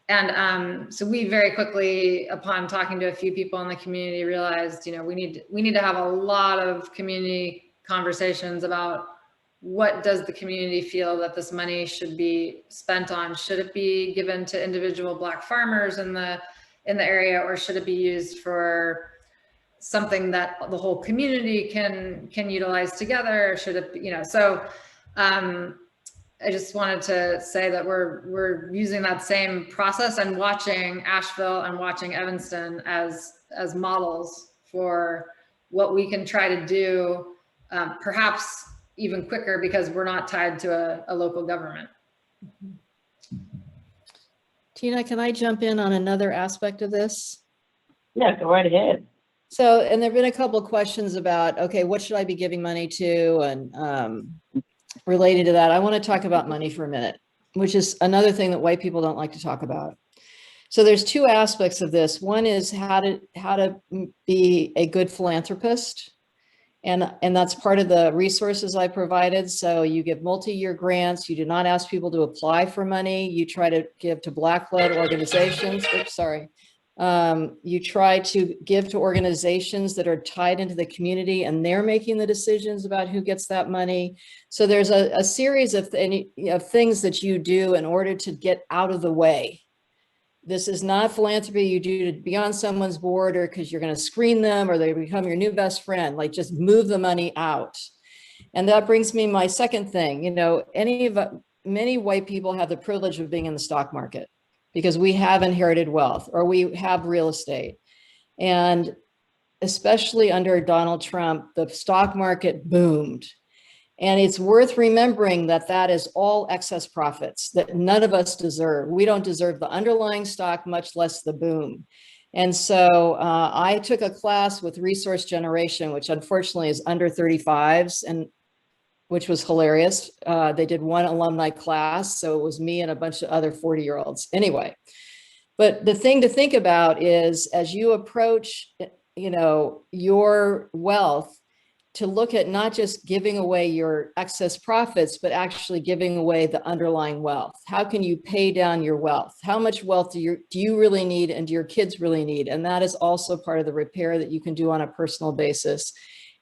And so we very quickly, upon talking to a few people in the community, realized, you know, we need to have a lot of community conversations about what does the community feel that this money should be spent on. Should it be given to individual Black farmers in the area, or should it be used for something that the whole community can utilize together? Should it, you know, so I just wanted to say that we're using that same process and watching Asheville and watching Evanston as models for what we can try to do, perhaps even quicker, because we're not tied to a local government. Tina, can I jump in on another aspect of this? Yeah, go right ahead. So, and there've been a couple of questions about, okay, what should I be giving money to? And related to that, I want to talk about money for a minute, which is another thing that white people don't like to talk about. So there's two aspects of this. One is how to be a good philanthropist. And that's part of the resources I provided. So you give multi-year grants. You do not ask people to apply for money. You try to give to Black-led organizations. Oops, sorry. You try to give to organizations that are tied into the community, and they're making the decisions about who gets that money. So there's a series of things that you do in order to get out of the way This is not philanthropy you do to be on someone's board or because you're going to screen them or they become your new best friend. Like, just move the money out. And that brings me my second thing. You know, many white people have the privilege of being in the stock market because we have inherited wealth or we have real estate. And especially under Donald Trump, the stock market boomed. And it's worth remembering that that is all excess profits that none of us deserve. We don't deserve the underlying stock, much less the boom. And so I took a class with Resource Generation, which unfortunately is under 35s, and which was hilarious. They did one alumni class, so it was me and a bunch of other 40-year-olds. Anyway, but the thing to think about is as you approach, you know, your wealth, to look at not just giving away your excess profits, but actually giving away the underlying wealth. How can you pay down your wealth? How much wealth do you really need and do your kids really need? And that is also part of the repair that you can do on a personal basis.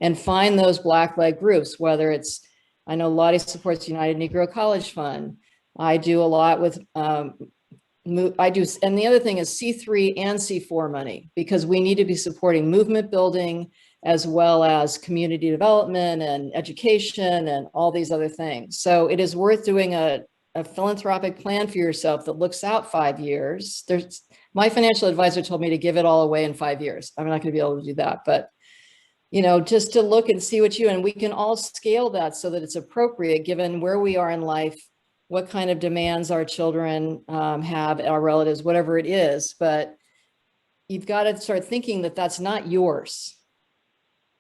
And find those black-led groups, whether it's, I know Lotte supports United Negro College Fund. I do a lot with, and the other thing is C3 and C4 money, because we need to be supporting movement building, as well as community development and education and all these other things. So it is worth doing a philanthropic plan for yourself that looks out 5 years. My financial advisor told me to give it all away in 5 years. I'm not going to be able to do that, but you know, just to look and see and we can all scale that so that it's appropriate given where we are in life, what kind of demands our children have, our relatives, whatever it is. But you've got to start thinking that that's not yours,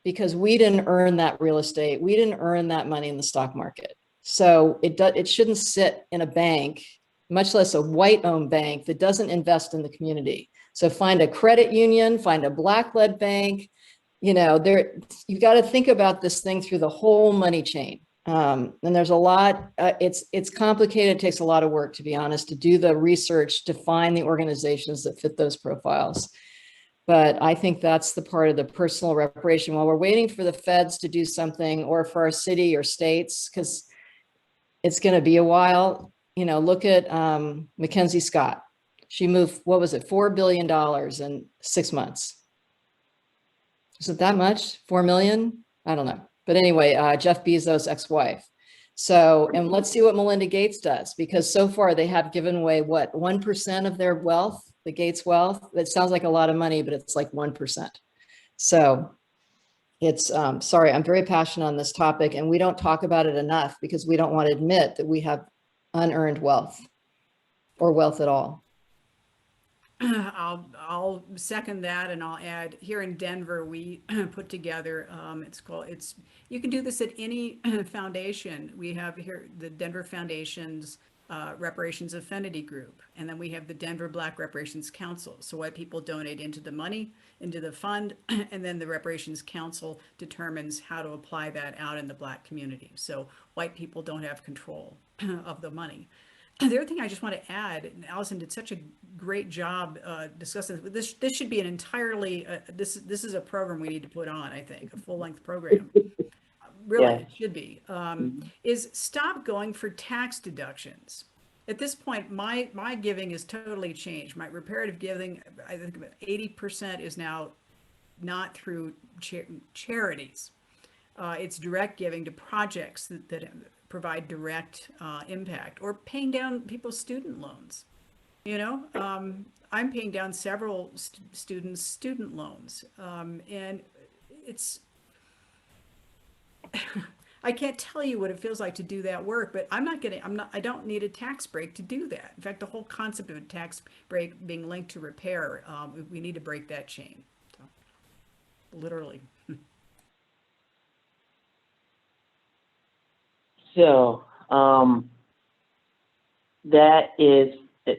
because we didn't earn that real estate. We didn't earn that money in the stock market. So it shouldn't sit in a bank, much less a white-owned bank that doesn't invest in the community. So find a credit union, find a black-led bank. You know, you've got to think about this thing through the whole money chain. And there's a lot, it's complicated. It takes a lot of work, to be honest, to do the research, to find the organizations that fit those profiles. But I think that's the part of the personal reparation. While we're waiting for the feds to do something, or for our city or states, because it's going to be a while, you know, look at Mackenzie Scott. She moved, what was it, $4 billion in 6 months. Is it that much? 4 million? I don't know. But anyway, Jeff Bezos' ex-wife. So, and let's see what Melinda Gates does, because so far they have given away, what, 1% of their wealth, the Gates wealth. That sounds like a lot of money, but it's like 1%. So it's, sorry, I'm very passionate on this topic, and we don't talk about it enough because we don't want to admit that we have unearned wealth or wealth at all. I'll second that, and I'll add, here in Denver, we put together, you can do this at any foundation. We have here the Denver Foundation's Reparations Affinity Group, and then we have the Denver Black Reparations Council. So white people donate into the money, into the fund, and then the Reparations Council determines how to apply that out in the Black community. So white people don't have control of the money. The other thing I just want to add, and Allison did such a great job discussing this. This should be an entirely, this is a program we need to put on, I think, a full-length program. Really, yeah. It should be, is stop going for tax deductions. At this point, my giving is totally changed. My reparative giving, I think about 80% is now not through charities. It's direct giving to projects that provide direct impact, or paying down people's student loans. You know, I'm paying down several students' student loans, and it's, I can't tell you what it feels like to do that work, but I don't need a tax break to do that. In fact, the whole concept of a tax break being linked to repair, we need to break that chain, so, literally. So that is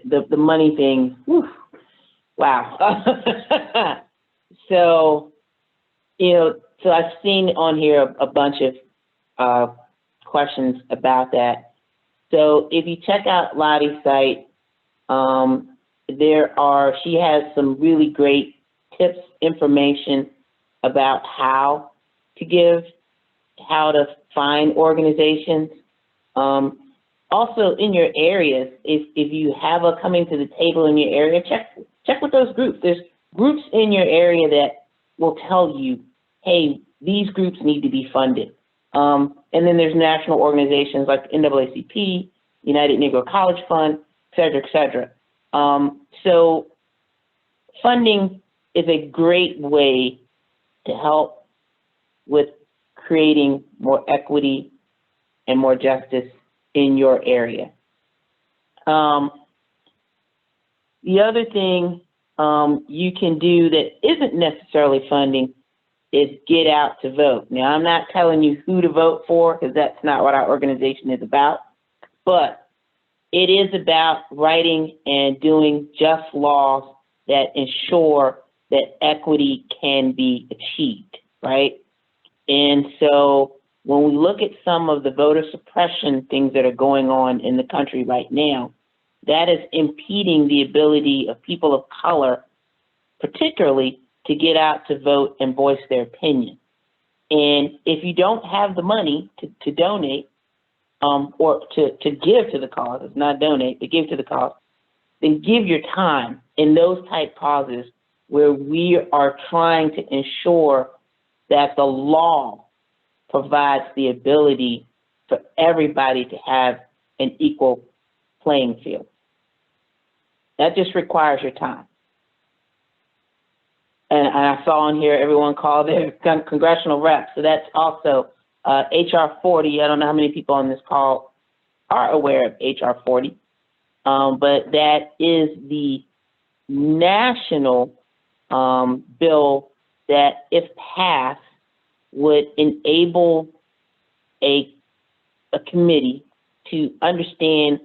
the money thing. Whew, wow. So, you know, so I've seen on here a bunch of questions about that. So if you check out Lottie's site, she has some really great tips, information about how to give, how to find organizations. also in your areas, if you have a coming to the table in your area, check with those groups. There's groups in your area that will tell you, hey, these groups need to be funded. And then there's national organizations like NAACP, United Negro College Fund, et cetera, et cetera. So funding is a great way to help with creating more equity and more justice in your area. The other thing you can do that isn't necessarily funding is get out to vote. Now, I'm not telling you who to vote for because that's not what our organization is about, but it is about writing and doing just laws that ensure that equity can be achieved, right? And so when we look at some of the voter suppression things that are going on in the country right now, that is impeding the ability of people of color, particularly, to get out to vote and voice their opinion. And if you don't have the money to donate or to give to the cause, it's not donate, but give to the cause, then give your time in those type causes where we are trying to ensure that the law provides the ability for everybody to have an equal playing field. That just requires your time. And I saw on here, everyone called their congressional reps. So that's also HR 40. I don't know how many people on this call are aware of HR 40, but that is the national bill that, if passed, would enable a committee to understand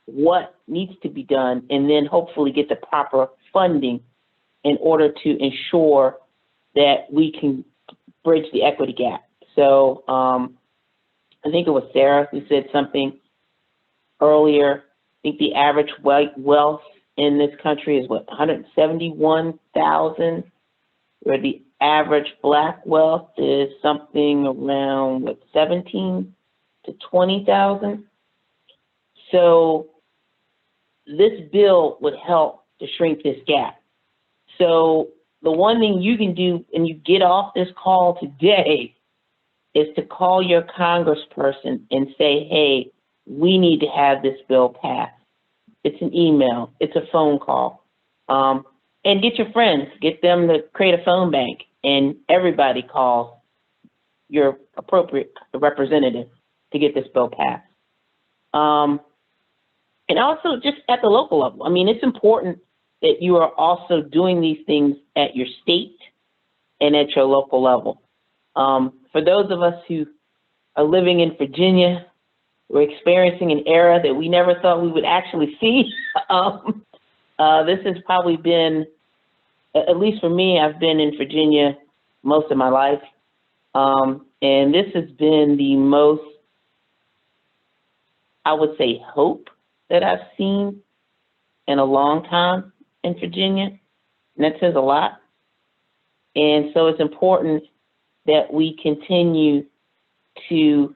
what needs to be done and then hopefully get the proper funding in order to ensure that we can bridge the equity gap. So I think it was Sarah who said something earlier. I think the average white wealth in this country is what, 171,000, where the average Black wealth is something around what, 17 to 20,000. So this bill would help to shrink this gap. So the one thing you can do when you get off this call today is to call your congressperson and say, hey, we need to have this bill passed. It's an email, it's a phone call. And get your friends, get them to create a phone bank, and everybody calls your appropriate representative to get this bill passed. And also just at the local level. I mean, it's important that you are also doing these things at your state and at your local level. For those of us who are living in Virginia, we're experiencing an era that we never thought we would actually see. This has probably been, at least for me, I've been in Virginia most of my life. And this has been the most, I would say, hope that I've seen in a long time in Virginia. And that says a lot. And so it's important that we continue to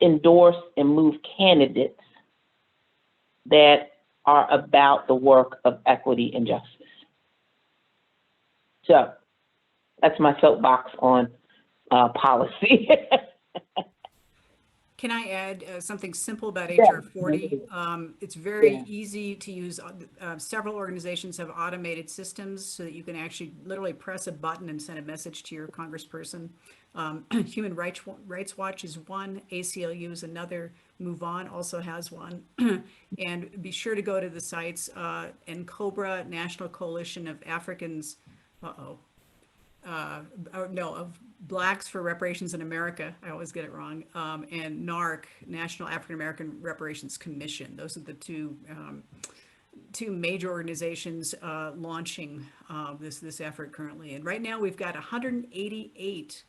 endorse and move candidates that are about the work of equity and justice. So that's my soapbox on policy. Can I add something simple about HR 40? It's very easy to use. Several organizations have automated systems so that you can actually literally press a button and send a message to your congressperson. Human Rights Watch is one, ACLU is another, Move On also has one. And be sure to go to the sites, NCOBRA, National Coalition of Africans, of Blacks for Reparations in America, I always get it wrong, and NARC, National African American Reparations Commission. Those are the two major organizations launching this effort currently. And right now we've got 188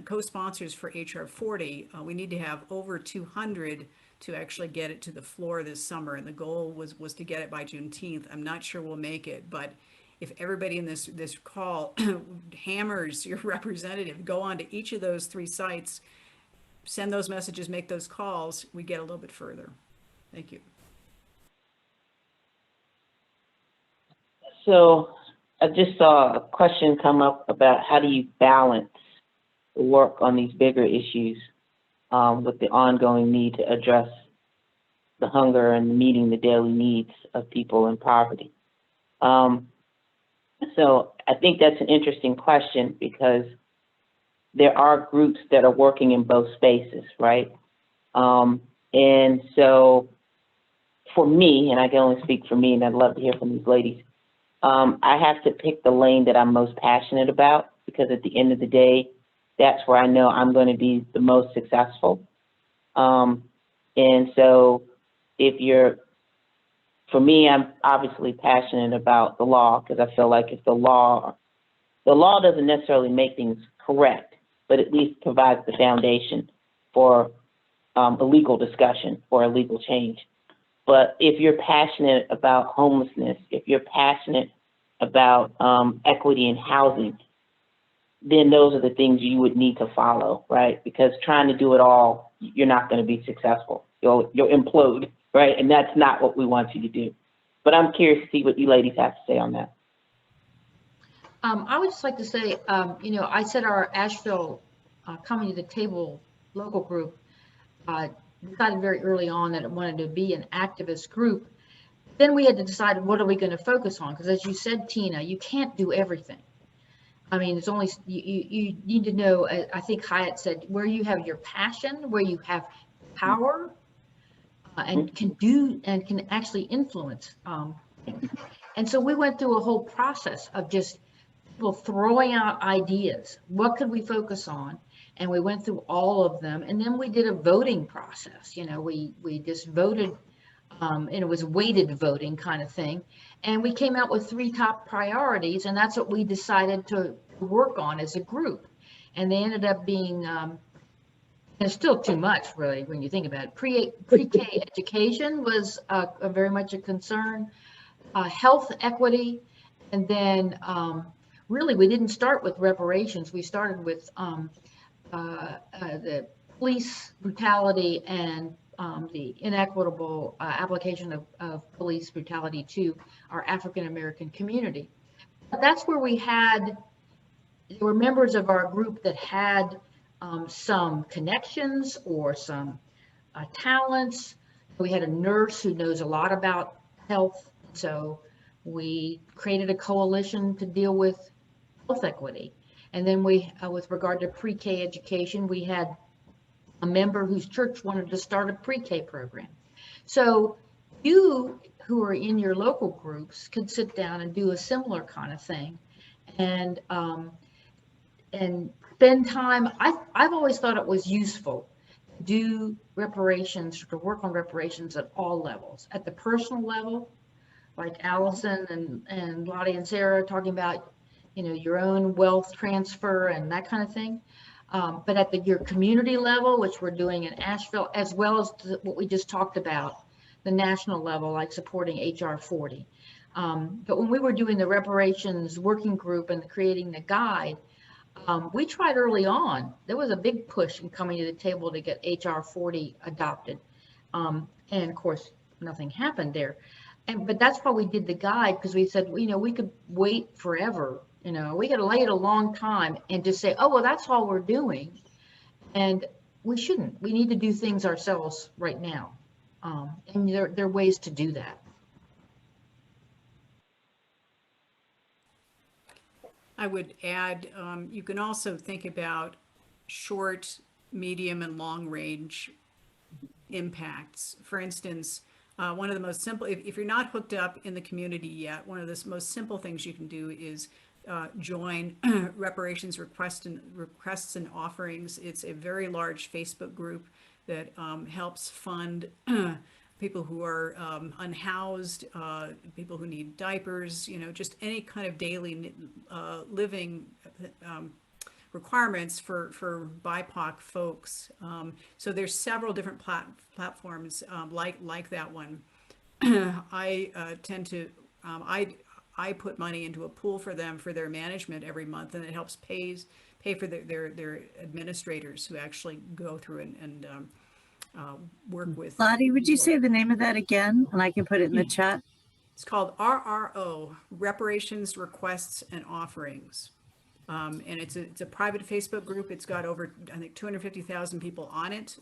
co-sponsors for HR 40. We need to have over 200 to actually get it to the floor this summer. And the goal was to get it by Juneteenth. I'm not sure we'll make it, but if everybody in this call hammers your representative, go on to each of those 3 sites, send those messages, make those calls, we get a little bit further. Thank you. So I just saw a question come up about how do you balance the work on these bigger issues with the ongoing need to address the hunger and meeting the daily needs of people in poverty. So I think that's an interesting question because there are groups that are working in both spaces, right? And so for me, and I can only speak for me, and I'd love to hear from these ladies, I have to pick the lane that I'm most passionate about because at the end of the day, that's where I know I'm going to be the most successful. And so for me, I'm obviously passionate about the law because I feel like if the law doesn't necessarily make things correct, but at least provides the foundation for a legal discussion or a legal change. But if you're passionate about homelessness, if you're passionate about equity in housing, then those are the things you would need to follow, right? Because trying to do it all, you're not going to be successful. You'll implode, right? And that's not what we want you to do. But I'm curious to see what you ladies have to say on that. I would just like to say, I said our Asheville Coming to the Table local group decided very early on that it wanted to be an activist group. Then we had to decide what are we going to focus on? Because as you said, Tina, you can't do everything. I mean, it's only, you need to know, I think Hyatt said, where you have your passion, where you have power and can actually influence. And so we went through a whole process of just people throwing out ideas. What could we focus on? And we went through all of them. And then we did a voting process. We just voted, and it was weighted voting kind of thing. And we came out with 3 top priorities, and that's what we decided to work on as a group. And they ended up being, it's still too much, really, when you think about it. Pre-K education was very much a concern, health equity, and then really we didn't start with reparations. We started with the police brutality and the inequitable application of police brutality to our African American community. But that's where there were members of our group that had some connections or some talents. We had a nurse who knows a lot about health. So we created a coalition to deal with health equity. And then we, with regard to pre-K education, we had a member whose church wanted to start a pre-K program. So you who are in your local groups could sit down and do a similar kind of thing and spend time. I've always thought it was useful to do reparations, to work on reparations at all levels. At the personal level, like Allison and Lotte and Sarah talking about, your own wealth transfer and that kind of thing. But at your community level, which we're doing in Asheville, as well as what we just talked about, the national level, like supporting HR 40. But when we were doing the reparations working group and creating the guide, we tried early on. There was a big push in coming to the table to get HR 40 adopted. And of course, nothing happened there. But that's why we did the guide, because we said, we could wait forever. We could lay it a long time and just say, oh, well, that's all we're doing. And we shouldn't. We need to do things ourselves right now. And there are ways to do that. I would add, you can also think about short, medium, and long range impacts. For instance, one of the most simple, if you're not hooked up in the community yet, one of the most simple things you can do is join reparations requests and offerings. It's a very large Facebook group that helps fund people who are unhoused, people who need diapers, just any kind of daily living requirements for BIPOC folks. So there's several different platforms like that one. I tend to, I put money into a pool for them for their management every month, and it helps pay pay for their administrators who actually go through and work with. Lottie, would you say the name of that again? And I can put it in the chat. It's called RRO, Reparations, Requests, and Offerings. And it's a private Facebook group. It's got over, I think, 250,000 people on it.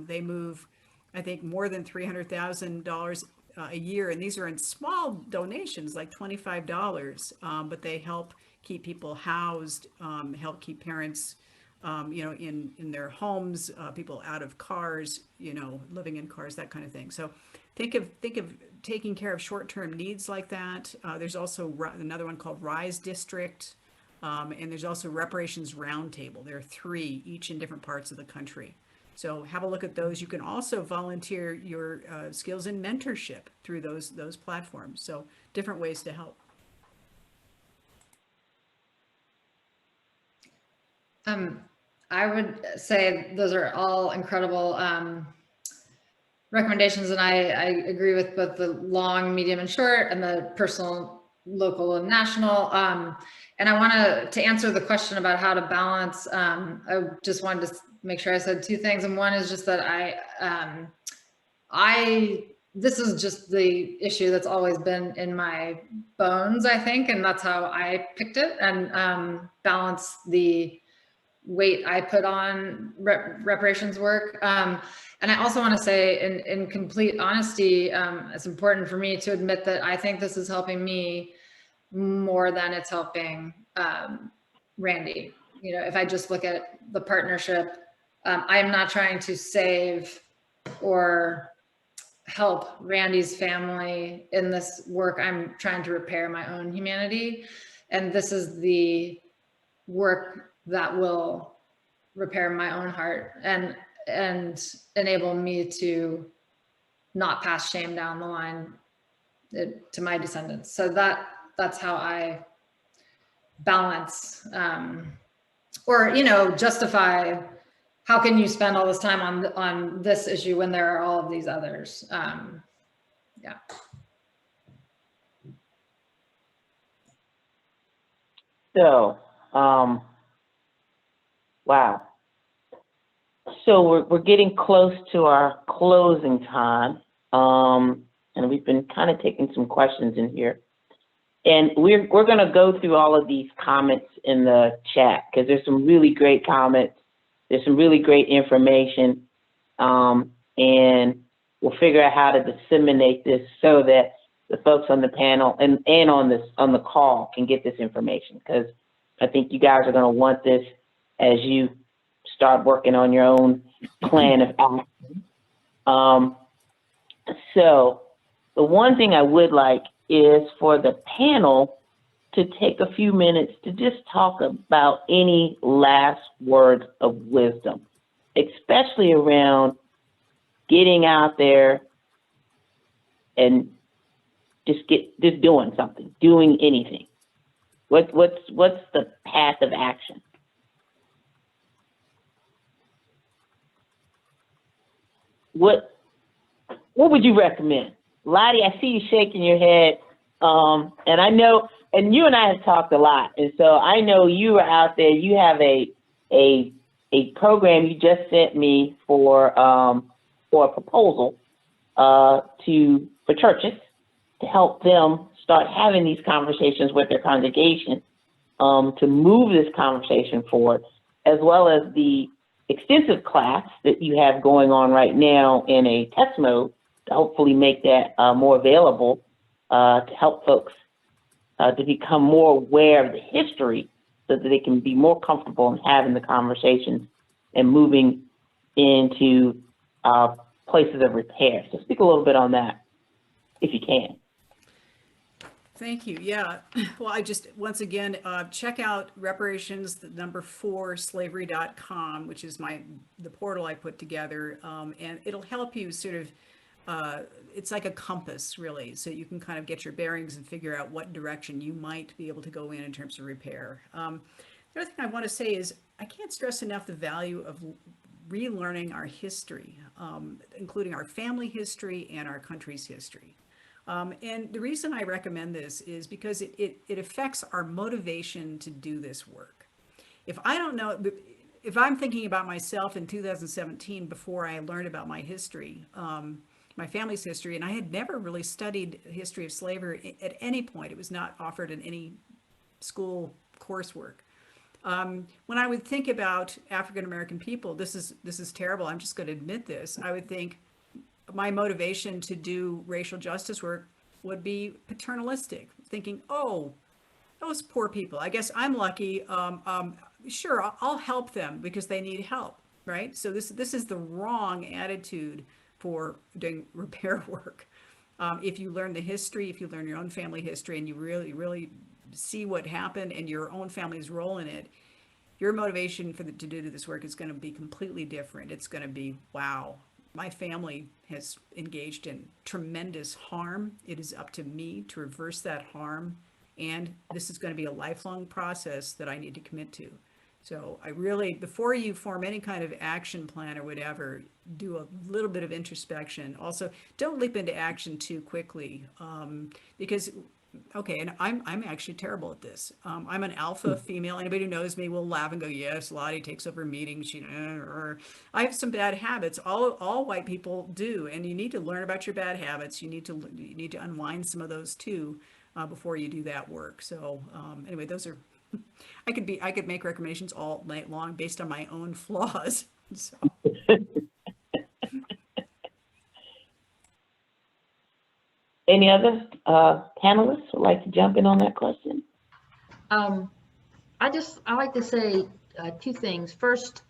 They move, I think, more than $300,000 a year. And these are in small donations, like $25, but they help keep people housed, help keep parents, in their homes, people out of cars, living in cars, that kind of thing. So think of taking care of short-term needs like that. There's also another one called Rise District, and there's also Reparations Roundtable. There are 3, each in different parts of the country. So have a look at those. You can also volunteer your skills in mentorship through those platforms. So different ways to help. I would say those are all incredible recommendations, and I agree with both the long, medium, and short, and the personal, local, and national. And I want to answer the question about how to balance. I just wanted to make sure I said 2 things, and one is just that this is just the issue that's always been in my bones, I think, and that's how I picked it, and balance the weight I put on reparations work. And I also want to say, in complete honesty, it's important for me to admit that I think this is helping me more than it's helping Randy. If I just look at the partnership, I am not trying to save or help Randy's family in this work. I'm trying to repair my own humanity. And this is the work that will repair my own heart and enable me to not pass shame down the line to my descendants. So that's how I balance, or justify, how can you spend all this time on this issue when there are all of these others? Yeah. So, wow. So we're getting close to our closing time, and we've been kind of taking some questions in here. And we're going to go through all of these comments in the chat, because there's some really great comments. There's some really great information, and we'll figure out how to disseminate this so that the folks on the panel and on the call can get this information, because I think you guys are going to want this as you start working on your own plan of action. So the one thing I would like is for the panel to take a few minutes to just talk about any last words of wisdom, especially around getting out there and just doing something, doing anything. What's the path of action? What would you recommend? Lottie, I see you shaking your head, and I know, and you and I have talked a lot, and so I know you are out there. You have a program you just sent me for a proposal for churches to help them start having these conversations with their congregation, to move this conversation forward, as well as the extensive class that you have going on right now in a test mode to hopefully make that more available to help folks to become more aware of the history so that they can be more comfortable in having the conversations and moving into places of repair. So speak a little bit on that, if you can. Thank you. Yeah. Well, I just, once again, check out reparations4slavery.com, which is the portal I put together. And it'll help you sort of, it's like a compass, really. So you can kind of get your bearings and figure out what direction you might be able to go in terms of repair. The other thing I want to say is I can't stress enough the value of relearning our history, including our family history and our country's history. And the reason I recommend this is because it affects our motivation to do this work. if I don't know, if I'm thinking about myself in 2017 before I learned about my history, my family's history, and I had never really studied the history of slavery at any point. It was not offered in any school coursework. When I would think about African American people, this is terrible. I'm just going to admit this. I would think my motivation to do racial justice work would be paternalistic, thinking, oh, those poor people. I guess I'm lucky. Sure, I'll help them because they need help, right? So this is the wrong attitude for doing repair work. If you learn the history, if you learn your own family history, and you really see what happened and your own family's role in it, your motivation to do this work is going to be completely different. It's going to be, wow, my family has engaged in tremendous harm. It is up to me to reverse that harm. And this is going to be a lifelong process that I need to commit to. So I really, before you form any kind of action plan or whatever, do a little bit of introspection. Also, don't leap into action too quickly, because, okay, and I'm actually terrible at this. I'm an alpha female. Anybody who knows me will laugh and go, yes, Lottie takes over meetings. I have some bad habits. All white people do, and you need to learn about your bad habits. You need to unwind some of those too. Before you do that work. So anyway, those are, I could make recommendations all night long based on my own flaws. So. Any other panelists would like to jump in on that question? I like to say two things. First,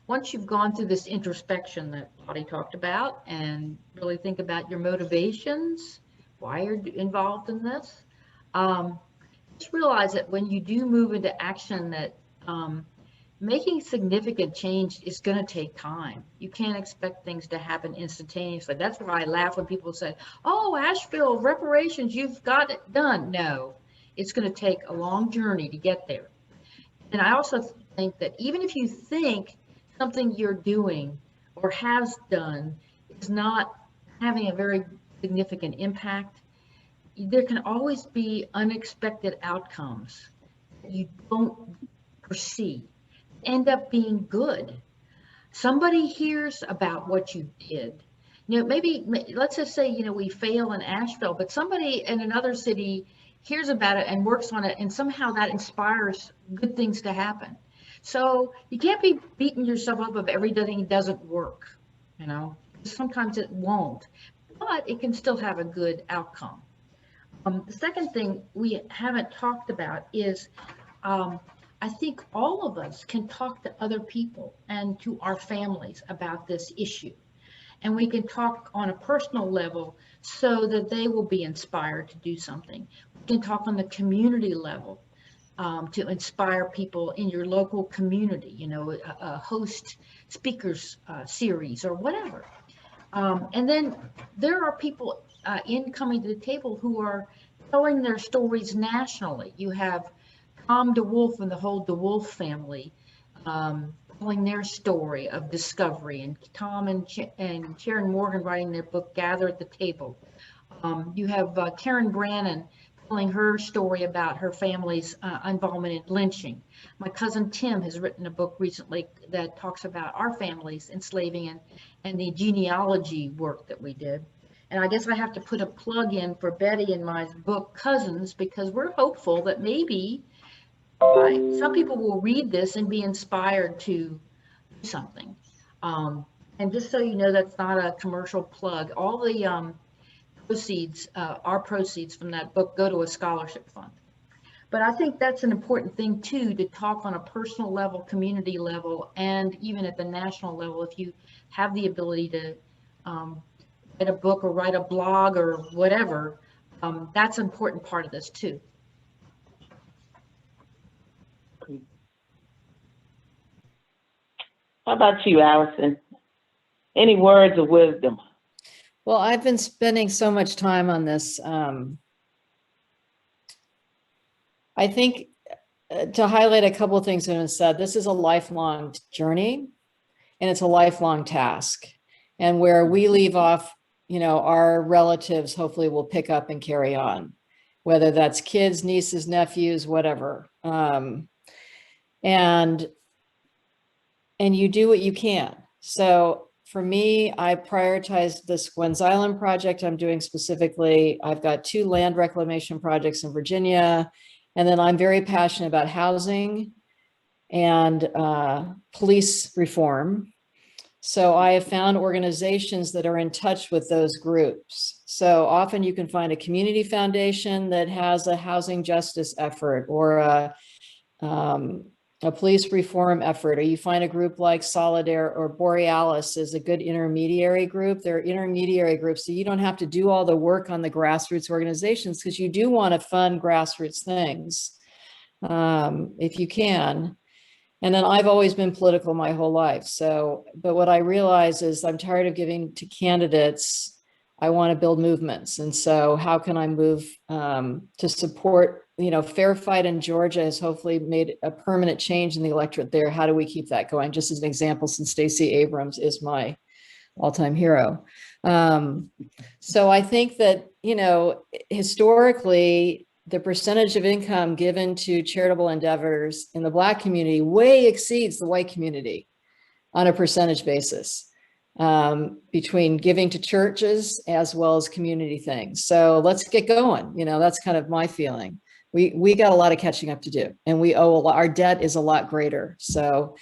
once you've gone through this introspection that Lottie talked about and really think about your motivations, why you're involved in this, just realize that when you do move into action, that making significant change is going to take time. You can't expect things to happen instantaneously. That's why I laugh when people say, oh, Asheville, reparations, you've got it done. No, it's going to take a long journey to get there. And I also think that even if you think something you're doing or has done is not having a very significant impact, there can always be unexpected outcomes that you don't foresee, end up being good. Somebody hears about what you did. Maybe let's just say, we fail in Asheville, but somebody in another city hears about it and works on it, and somehow that inspires good things to happen. So you can't be beating yourself up if everything doesn't work, sometimes it won't, but it can still have a good outcome. The second thing we haven't talked about is I think all of us can talk to other people and to our families about this issue. And we can talk on a personal level so that they will be inspired to do something. We can talk on the community level to inspire people in your local community, a host speakers series or whatever. And then there are people in coming to the table who are telling their stories nationally. You have Tom DeWolf and the whole DeWolf family telling their story of discovery, and Tom and Sharon Morgan writing their book, Gather at the Table. You have Karen Brannon telling her story about her family's involvement in lynching. My cousin Tim has written a book recently that talks about our family's enslaving and the genealogy work that we did. And I guess I have to put a plug in for Betty and my book, Cousins, because we're hopeful that maybe some people will read this and be inspired to do something. And just so you know, that's not a commercial plug. All the proceeds, our proceeds from that book go to a scholarship fund. But I think that's an important thing too, to talk on a personal level, community level, and even at the national level. If you have the ability to write a book or write a blog or whatever, that's an important part of this too. How about you, Allison? Any words of wisdom? Well, I've been spending so much time on this. I think to highlight a couple of things that have been said, this is a lifelong journey and it's a lifelong task. And where we leave off, our relatives hopefully will pick up and carry on, whether that's kids, nieces, nephews, whatever. and you do what you can. So for me, I prioritized this Gwen's Island project I'm doing specifically. I've got 2 land reclamation projects in Virginia, and then I'm very passionate about housing and police reform. So I have found organizations that are in touch with those groups. So often you can find a community foundation that has a housing justice effort, or a police reform effort, or you find a group like Solidar or Borealis is a good intermediary group. They're intermediary groups, so you don't have to do all the work on the grassroots organizations, because you do want to fund grassroots things if you can. And then I've always been political my whole life. So, but what I realize is I'm tired of giving to candidates. I want to build movements. And so how can I move to support, Fair Fight in Georgia has hopefully made a permanent change in the electorate there. How do we keep that going? Just as an example, since Stacey Abrams is my all-time hero. So I think that, historically, the percentage of income given to charitable endeavors in the Black community way exceeds the white community on a percentage basis, between giving to churches as well as community things. So let's get going. That's kind of my feeling. We got a lot of catching up to do, and we owe a lot. Our debt is a lot greater. So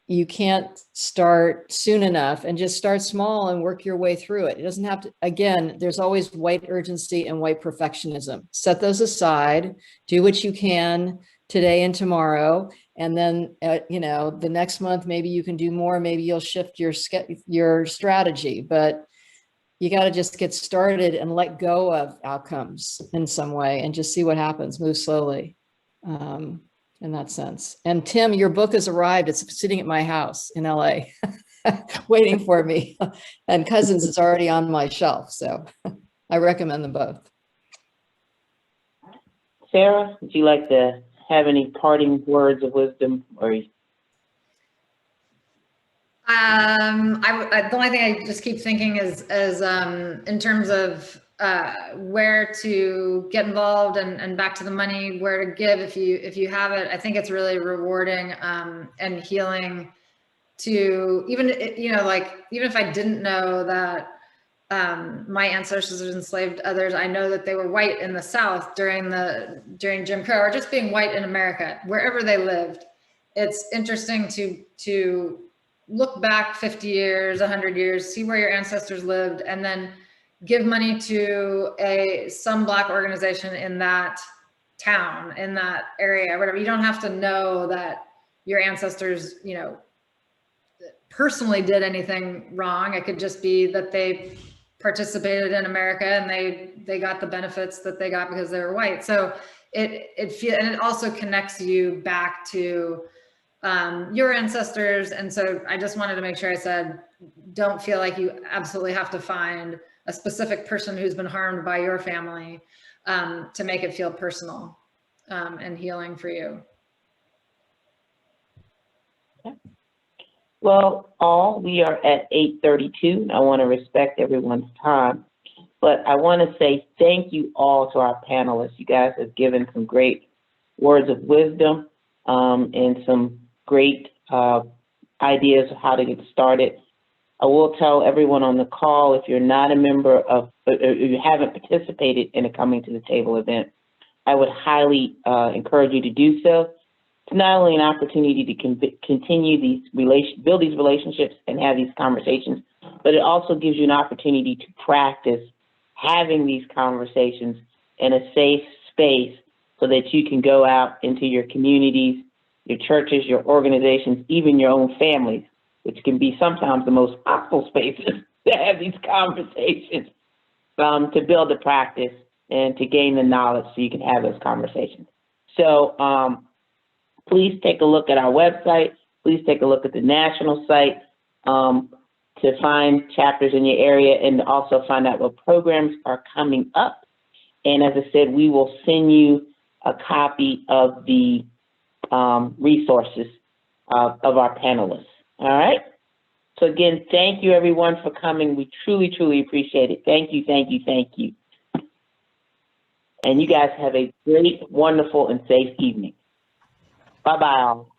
you can't start soon enough, and just start small and work your way through it. It doesn't have to, again, there's always white urgency and white perfectionism. Set those aside, do what you can today and tomorrow. And then, the next month, maybe you can do more, maybe you'll shift your strategy, but you got to just get started and let go of outcomes in some way and just see what happens, move slowly. In that sense. And Tim, your book has arrived. It's sitting at my house in LA, waiting for me. And Cousins is already on my shelf. So I recommend them both. Sarah, would you like to have any parting words of wisdom? Or the only thing I just keep thinking is in terms of where to get involved and back to the money, where to give if you have it. I think it's really rewarding and healing to even if I didn't know that my ancestors enslaved others, I know that they were white in the South during Jim Crow, or just being white in America, wherever they lived. It's interesting to look back 50 years, 100 years, see where your ancestors lived, and then give money to some Black organization in that town, in that area, whatever. You don't have to know that your ancestors, personally did anything wrong. It could just be that they participated in America and they got the benefits that they got because they were white. So it also connects you back to your ancestors. And so I just wanted to make sure I said, don't feel like you absolutely have to find a specific person who's been harmed by your family to make it feel personal and healing for you. okay. Well, we are at 8:32. I want to respect everyone's time, but I want to say thank you all to our panelists. You guys have given some great words of wisdom and some great ideas of how to get started. I will tell everyone on the call, if you're not a member of, or you haven't participated in a Coming to the Table event, I would highly encourage you to do so. It's not only an opportunity to continue build these relationships and have these conversations, but it also gives you an opportunity to practice having these conversations in a safe space so that you can go out into your communities, your churches, your organizations, even your own families, which can be sometimes the most hostile spaces to have these conversations, to build the practice and to gain the knowledge so you can have those conversations. So please take a look at our website. Please take a look at the national site to find chapters in your area and also find out what programs are coming up. And as I said, we will send you a copy of the resources of our panelists. All right. So again, thank you everyone for coming. We truly, truly appreciate it. Thank you, thank you, thank you. And you guys have a great, wonderful, and safe evening. Bye-bye all.